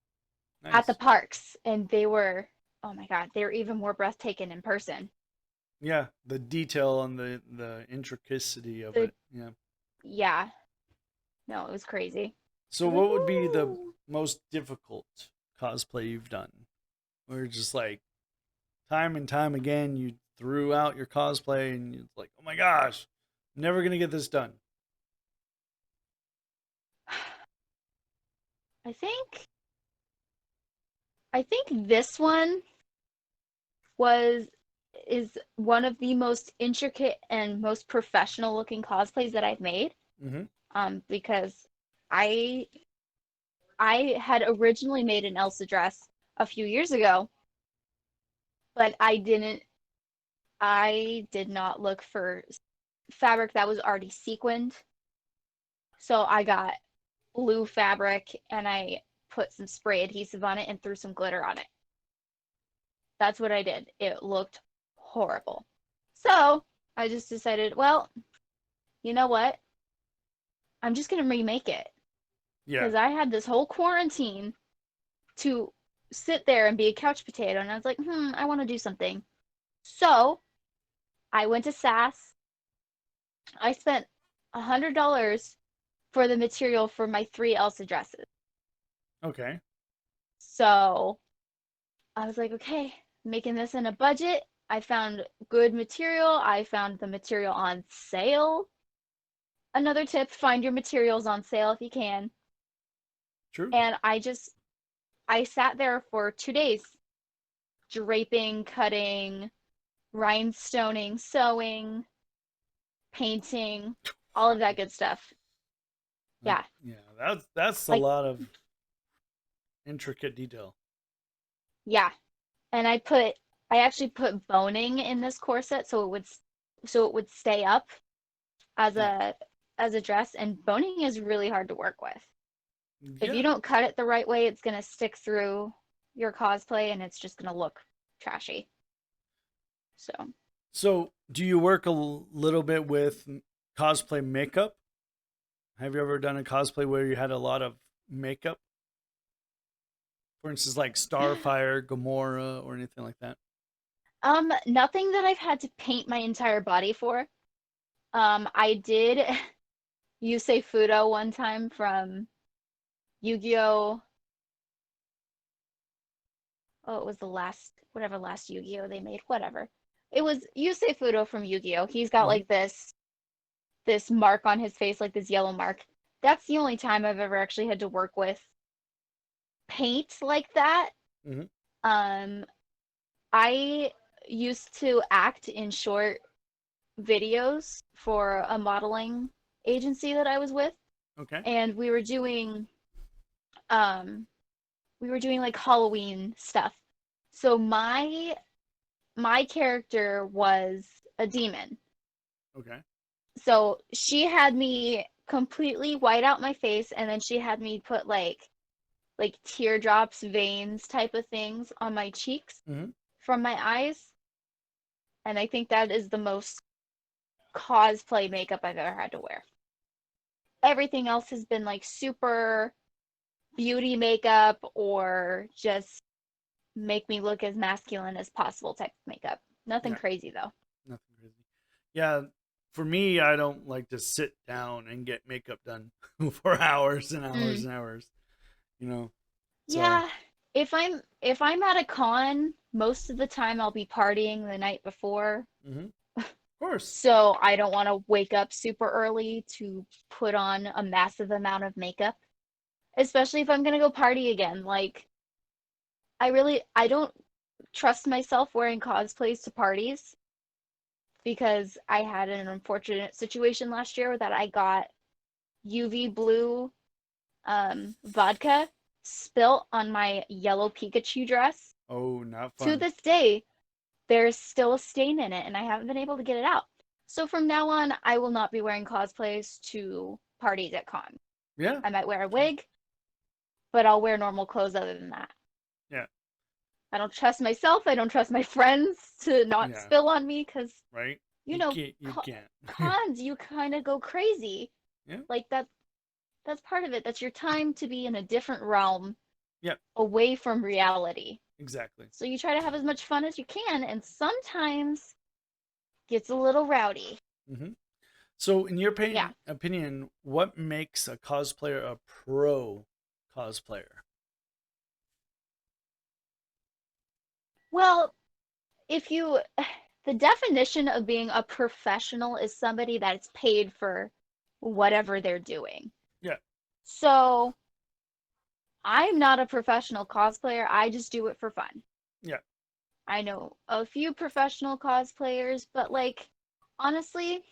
at the nice. parks, and they were, oh my God, they were even more breathtaking in person. Yeah, the detail and the intricacy of The it. Yeah. Yeah, no, it was crazy. I So, was like, what would be the woo! most difficult cosplay you've done? Where just like time and time again you threw out your cosplay and it's like, oh my gosh, I'm never gonna get this done. I think I think this one was is one of the most intricate and most professional looking cosplays that I've made. Hmm. Because I I had originally made an Elsa dress a few years ago, but I did not look for fabric that was already sequined. So I got blue fabric and I put some spray adhesive on it and threw some glitter on it. That's what I did. It looked horrible. So I just decided, well, you know what? I'm just gonna remake it Yeah. because I had this whole quarantine to sit there and be a couch potato, and I was like, I want to do something. So I went to SAS. I spent $100 for the material for my three Elsa dresses. Okay. So I was like, okay, making this in a budget. I found good material. I found the material on sale. Another tip, find your materials on sale if you can. True. And I sat there for 2 days, draping, cutting, rhinestoning, sewing, painting, all of that good stuff. Yeah, Yeah, that's a like, lot of intricate detail. yeah. And I actually put boning in this corset so it would stay up as Yeah. a dress, and boning is really hard to work with. If you Yeah. don't cut it the right way, it's gonna stick through your cosplay and it's just gonna look trashy. So, So, do you work a little bit with cosplay makeup? Have you ever done a cosplay where you had a lot of makeup? For instance, like Starfire, Gamora, or anything like that? nothing that I've had to paint my entire body for. I did Yusei Fudo one time from Yu-Gi-Oh! Oh, it was the last, whatever last Yu-Gi-Oh! They made, whatever. It was Yusei Fudo from Yu-Gi-Oh! He's got Hmm. like this mark on his face, like this yellow mark. That's the only time I've ever actually had to work with paint like that. Hmm. Um, I used to act in short videos for a modeling agency that I was with, Okay. and um we were doing like Halloween stuff. So my character was a demon. Okay. So she had me completely white out my face, and then she had me put like teardrops, veins type of things on my cheeks Hmm. from my eyes. And I think that is the most cosplay makeup I've ever had to wear. Everything else has been like super beauty makeup or just make me look as masculine as possible type of makeup. Nothing Yeah. crazy though. Nothing crazy. Yeah. For me, I don't like to sit down and get makeup done for hours and hours Mm. and hours. You know. So. Yeah, if I'm at a con, most of the time I'll be partying the night before. Hmm. Of course. So I don't want to wake up super early to put on a massive amount of makeup, especially if I'm gonna go party again. Like I don't trust myself wearing cosplays to parties because I had an unfortunate situation last year that I got UV blue vodka spilt on my yellow Pikachu dress. Oh, not To fun. this day, there's still a stain in it and I haven't been able to get it out. So from now on, I will not be wearing cosplays to parties at con. Yeah. I might wear a wig, but I'll wear normal clothes other than that. Yeah. I don't trust myself. I don't trust my friends to not Yeah. spill on me because, Right. you know, You can't. cons, you kind of go crazy. Yeah. Like that's part of it. That's your time to be in a different realm Yeah. away from reality. Exactly. So you try to have as much fun as you can, and sometimes gets a little rowdy. Hmm. So, in your Yeah. opinion, what makes a cosplayer a pro cosplayer? Well, if you, the definition of being a professional is somebody that's paid for whatever they're doing. Yeah. So I'm not a professional cosplayer. I just do it for fun. Yeah. I know a few professional cosplayers, but like, honestly,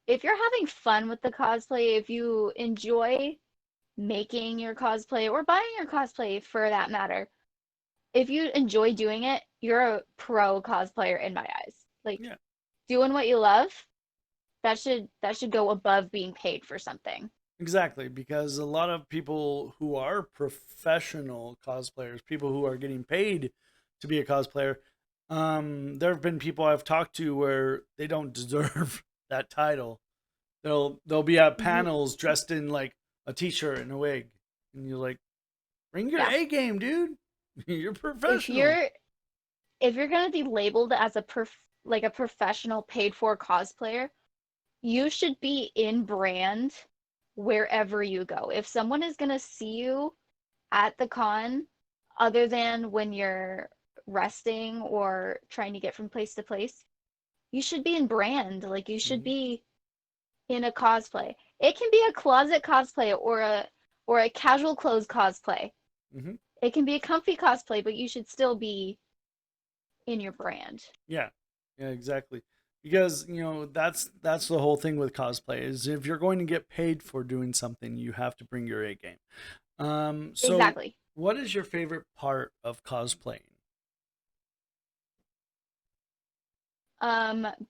if you're having fun with the cosplay, if you enjoy making your cosplay or buying your cosplay for that matter, if you enjoy doing it, you're a pro cosplayer in my eyes. Like Yeah. doing what you love, that should go above being paid for something. Exactly, because a lot of people who are professional cosplayers, people who are getting paid to be a cosplayer, there have been people I've talked to where they don't deserve that title. They'll be at You, panels dressed in like a t-shirt and a wig, and you're like, bring your yeah. A game, dude. You're If professional. you're if you're gonna be labeled as like a professional paid for cosplayer, you should be in brand wherever you go. If someone is gonna see you at the con, other than when you're resting or trying to get from place to place, you should be in brand. Like you should Hmm. be in a cosplay. It can be a closet cosplay or a casual clothes cosplay. Hmm. It can be a comfy cosplay, but you should still be in your brand. Yeah, yeah, exactly. Because that's the whole thing with cosplay is if you're going to get paid for doing something, you have to bring your A game. So Exactly. what is your favorite part of cosplaying?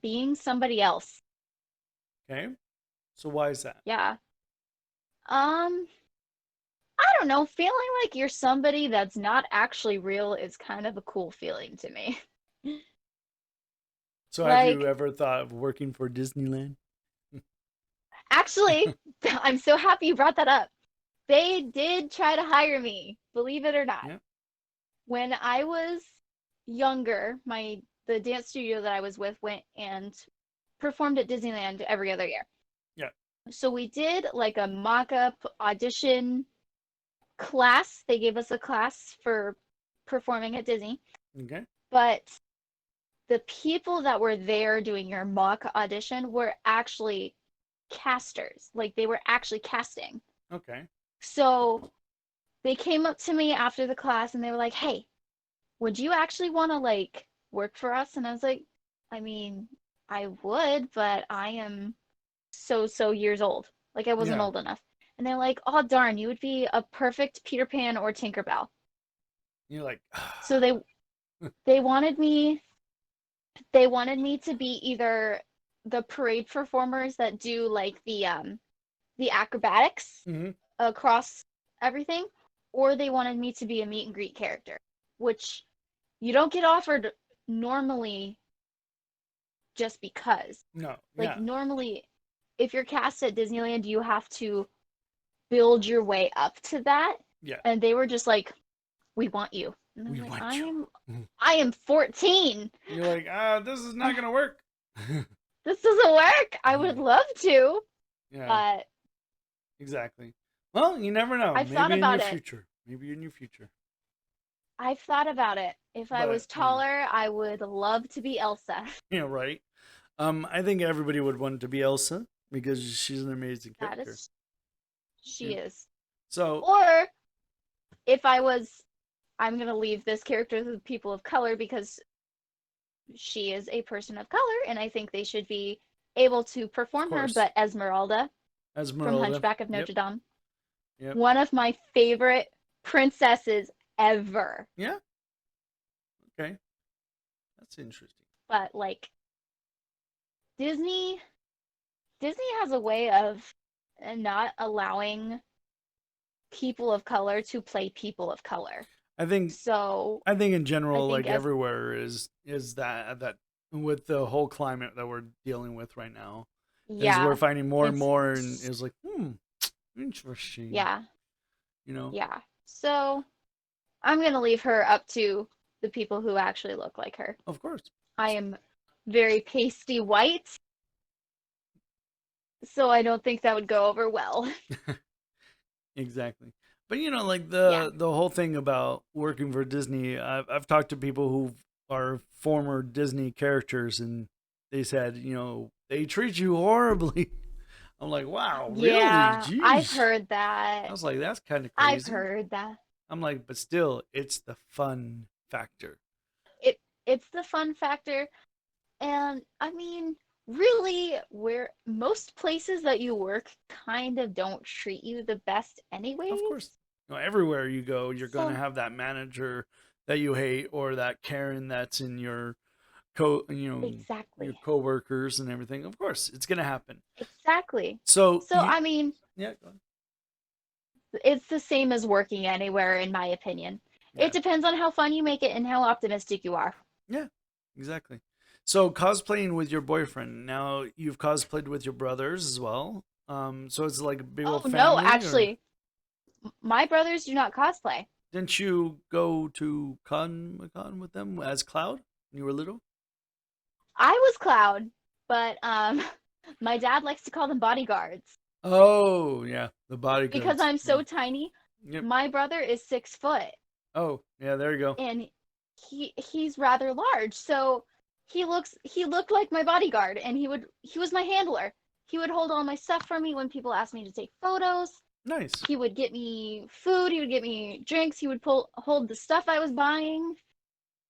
Being somebody else. Okay, so why is that? Yeah. Um, I don't know, feeling like you're somebody that's not actually real is kind of a cool feeling to me. So have you Like, ever thought of working for Disneyland? actually, I'm so happy you brought that up. They did try to hire me, believe it or not. Yeah, When I was younger, the dance studio that I was with went and performed at Disneyland every other year. yeah, So we did like a mock-up audition class. They gave us a class for performing at Disney, okay, but the people that were there doing your mock audition were actually casters. Like they were actually casting. okay. So they came up to me after the class and they were like, "Hey, would you actually want to like work for us?" And I was like, "I mean, I would, but I am so years old. Like I wasn't Yeah, old enough." And they're like, "Oh darn, you would be a perfect Peter Pan or Tinkerbell." you're like, So they wanted me they wanted me to be either the parade performers that do like the acrobatics hmm, across everything, or they wanted me to be a meet and greet character, which you don't get offered normally just because. no, Like yeah, normally if you're cast at Disneyland, you have to build your way up to that. yeah. And they were just like, "We want you." And I was We like, want you. Mhm. I am 14. You're like, this is not gonna work. This doesn't work. I would love to, Yeah, but exactly. Well, you never know. I've thought Maybe in your about it. future. Maybe in your future. I've thought about it. If I But was taller, I would love to be Elsa. right. I think everybody would want to be Elsa because she's an amazing That character. is, Yeah. she is. So, Or if I was, I'm going to leave this character to the people of color because she is a person of color and I think they should be able to of perform her. course, But Esmeralda from Esmeralda. Hunchback of Yep. Notre Dame, Yep. one of my favorite princesses ever. Yeah. Okay. That's interesting. But like Disney Disney has a way of and not allowing people of color to play people of color. I think So I think in I general, think like as everywhere is that with the whole climate that we're dealing with right now, is we're yeah, finding more and it's more, and is like, interesting, yeah, you know. yeah. So I'm gonna leave her up to the people who actually look like her. Of course, I am very pasty white, so I don't think that would go over well. exactly. But like Yeah. the whole thing about working for Disney, I've talked to people who are former Disney characters, and they said, they treat you horribly. I'm like, wow, really? Yeah, I've Jeez. heard I that. was like, that's kind of I've crazy. heard that. I'm like, but still, it's the fun factor. It's the fun factor. And I mean, really, where most places that you work kind of don't treat you the best Of course, anyways. everywhere you go, you're going to So, have that manager that you hate, or that Karen that's in your your exactly. coworkers and everything. Of course, it's going to happen. Exactly. So So, I mean, yeah, go on. it's the same as working anywhere, in my opinion. It Yeah, depends on how fun you make it and how optimistic you are. yeah, exactly. So cosplaying with your boyfriend. Now you've cosplayed with your brothers as well. So it's like a big Oh, old no, family, or actually, my brothers do not cosplay. didn't you go to Con with them as Cloud when you were little? I was Cloud, but my dad likes to call them bodyguards Oh yeah, the because bodyguards. I'm Yeah. so tiny. Yep. My brother is 6 foot Oh yeah, there you go. and he's rather large. So he looked like my bodyguard and he was my handler. He would hold all my stuff for me when people asked me to take photos. Nice. He would get me food, he would get me drinks, he would hold the stuff I was buying.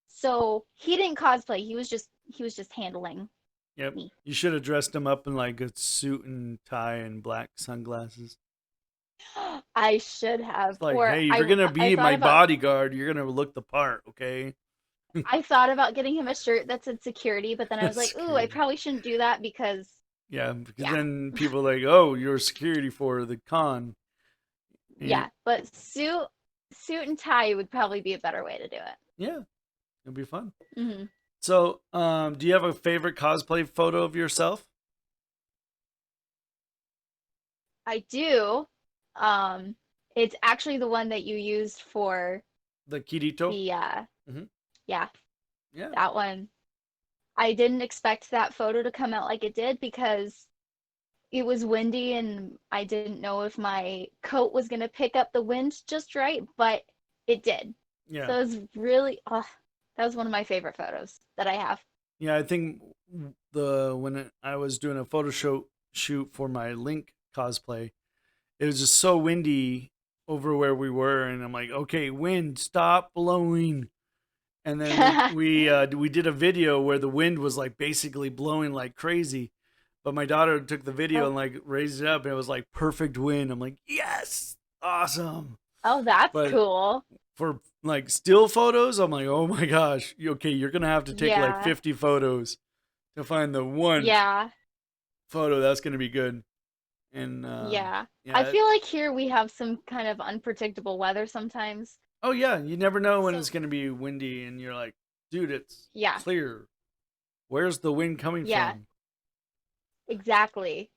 So he didn't cosplay. He was just handling Yep. me. You should have dressed him up in like a suit and tie and black sunglasses. I should have It's like, or hey, if you're gonna I be thought my about bodyguard, you're gonna look the part, okay? I thought about getting him a shirt that said security, but then I was like, "Ooh, I Security. probably shouldn't do that because Yeah, because yeah. then people are like, oh, you're security for the con. And Yeah, but suit and tie would probably be a better way to do it. yeah, it'll be fun. Hmm. So, do you have a favorite cosplay photo of yourself? I do. Um, it's actually the one that you used for The Kirito? the Hmm. yeah, Yeah. that one. I didn't expect that photo to come out like it did because it was windy and I didn't know if my coat was gonna pick up the wind just right, but it did. Yeah. So it was really, that was one of my favorite photos that I have. Yeah, I think the when I was doing a shoot for my Link cosplay, it was just so windy over where we were, and I'm like, okay, wind, stop blowing. And then we did a video where the wind was like basically blowing like crazy, but my daughter took the video Oh, and like raised it up, and it was like perfect wind. I'm like, yes, awesome. oh, that's But cool. for like still photos, I'm like, oh my gosh, okay, you're gonna have to take like Yeah, 50 photos to find the one yeah, photo that's gonna be good. And yeah. I yeah, feel like here we have some kind of unpredictable weather sometimes. oh yeah, you never know when it's So, gonna be windy, and you're like, dude, it's yeah, clear. Where's the wind coming yeah, from? exactly.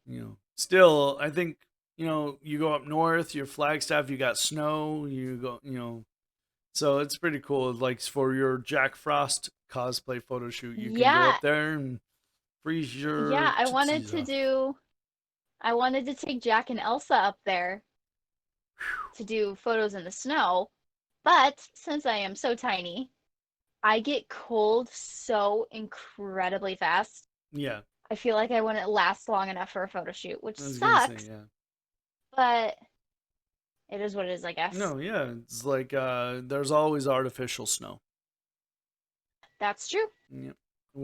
Still, I think you go up north, your Flagstaff, you got snow. So it's pretty cool. Like for your Jack Frost cosplay photo shoot, you can go Yeah, up there and freeze yeah, your tootsies off. I wanted to take Jack and Elsa up there to do photos in the snow, but since I am so tiny, I get cold so incredibly fast. Yeah, I feel like I wouldn't last long enough for a photo shoot, which I was gonna say sucks, yeah. but it is what it is, I guess. No, yeah, it's like there's always artificial snow. That's true. Yeah.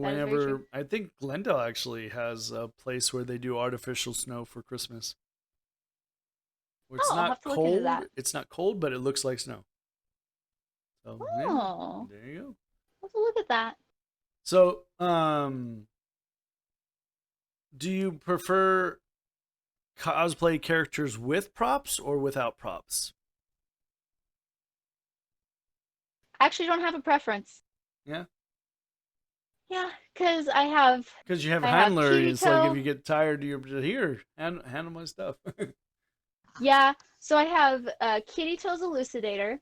That is very true. Whenever I think Glendale actually has a place where they do artificial snow for Christmas. Where Oh, I'll have to look into that. it's not cold, but it looks like snow. So yeah, Oh, there you go. I'll have to look at that. So do you prefer cosplay characters with props or without props? I actually don't have a preference. Yeah, Yeah, because I have because you have I have handler. It's like if Kirito. you get tired, you're here, handle my stuff. Yeah, so I have Kirito's Elucidator.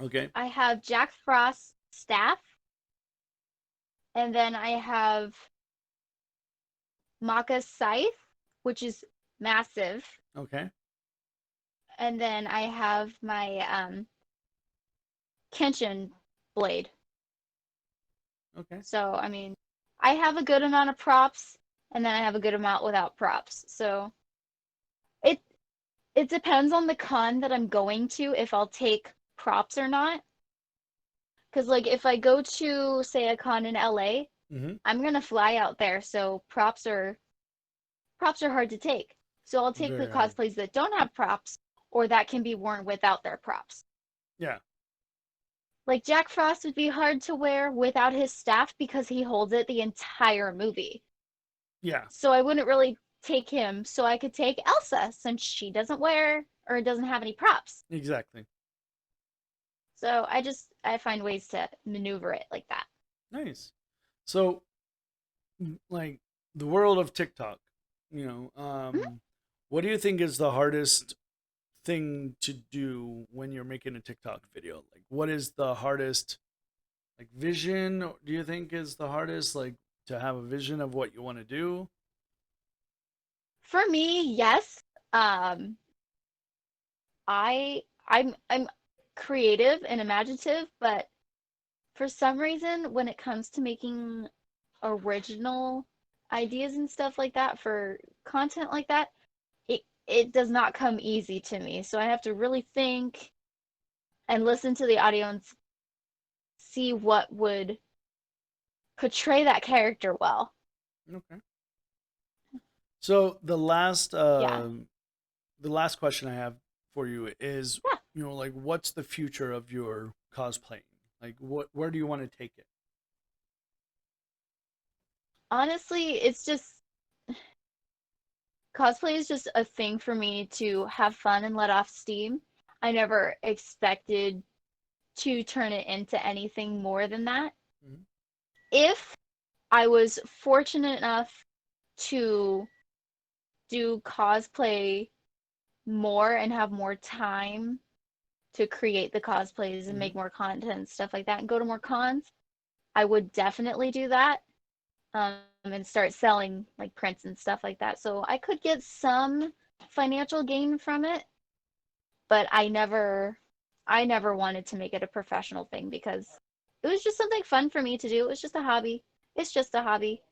Okay, I have Jack Frost's staff, and then I have Maka's scythe, which is massive, okay, and then I have my Kenshin blade. okay. So I mean, I have a good amount of props, and then I have a good amount without props. So it it depends on the con that I'm going to if I'll take props or not. Because like if I go to say a con in LA, Mm-hmm. I'm gonna fly out there, so props are hard to take. So I'll take the Very hard. cosplays that don't have props or that can be worn without their props. Yeah, Like Jack Frost would be hard to wear without his staff because he holds it the entire movie. yeah, So I wouldn't really take him. So I could take Elsa since she doesn't wear or doesn't have any props. exactly. So I find ways to maneuver it like that. Nice. So, like the world of TikTok, Mhm. what do you think is the hardest thing to do when you're making a TikTok video? Like, what is the hardest, like, vision? Do you think is the hardest, like, to have a vision of what you want to do? For me, yes. Um, I'm creative and imaginative, but for some reason, when it comes to making original ideas and stuff like that for content like that, it does not come easy to me. So I have to really think and listen to the audience, see what would portray that character well. Okay. So Yeah. the last question I have for you is, Yeah. like, what's the future of your cosplaying? Like, where do you want to take it? Honestly, it's just cosplay is just a thing for me to have fun and let off steam. I never expected to turn it into anything more than that. Mhm. If I was fortunate enough to do cosplay more and have more time to create the cosplays and Mhm. make more content and stuff like that and go to more cons, I would definitely do that. And start selling like prints and stuff like that. So I could get some financial gain from it, but I never wanted to make it a professional thing because it was just something fun for me to do. It was just a hobby. It's just a hobby.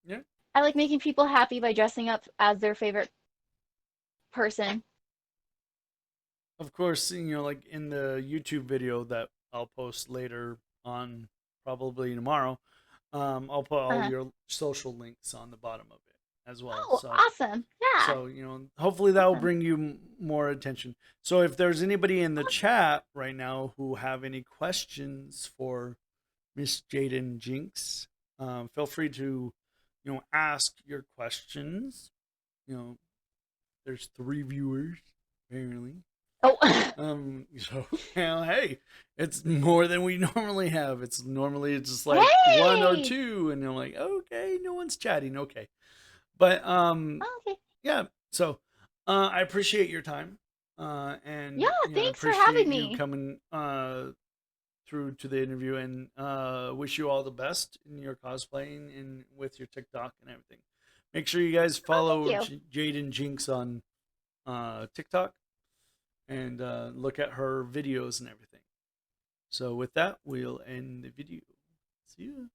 Yeah. I like making people happy by dressing up as their favorite person. Of course, like in the YouTube video that I'll post later on, probably tomorrow, I'll put all Uh-huh. your social links on the bottom of it as well. Oh, awesome. Yeah. So hopefully that will Awesome. bring you more attention. So if there's anybody in the chat right now who have any questions for Miss Jaden Jinx, feel free to ask your questions. You know, there's 3 viewers apparently. Oh. So hey, it's more than we normally have. It's just like one or Hey. two, and I'm like, okay, no one's chatting. Okay, but Okay. yeah. So I appreciate your time, Yeah, and I thanks for appreciate having you me. coming through to the interview, and wish you all the best in your cosplaying and with your TikTok and everything. Make sure you guys Oh, thank follow you. Jaden Jinx on TikTok and look at her videos and everything. So with that, we'll end the video. See you.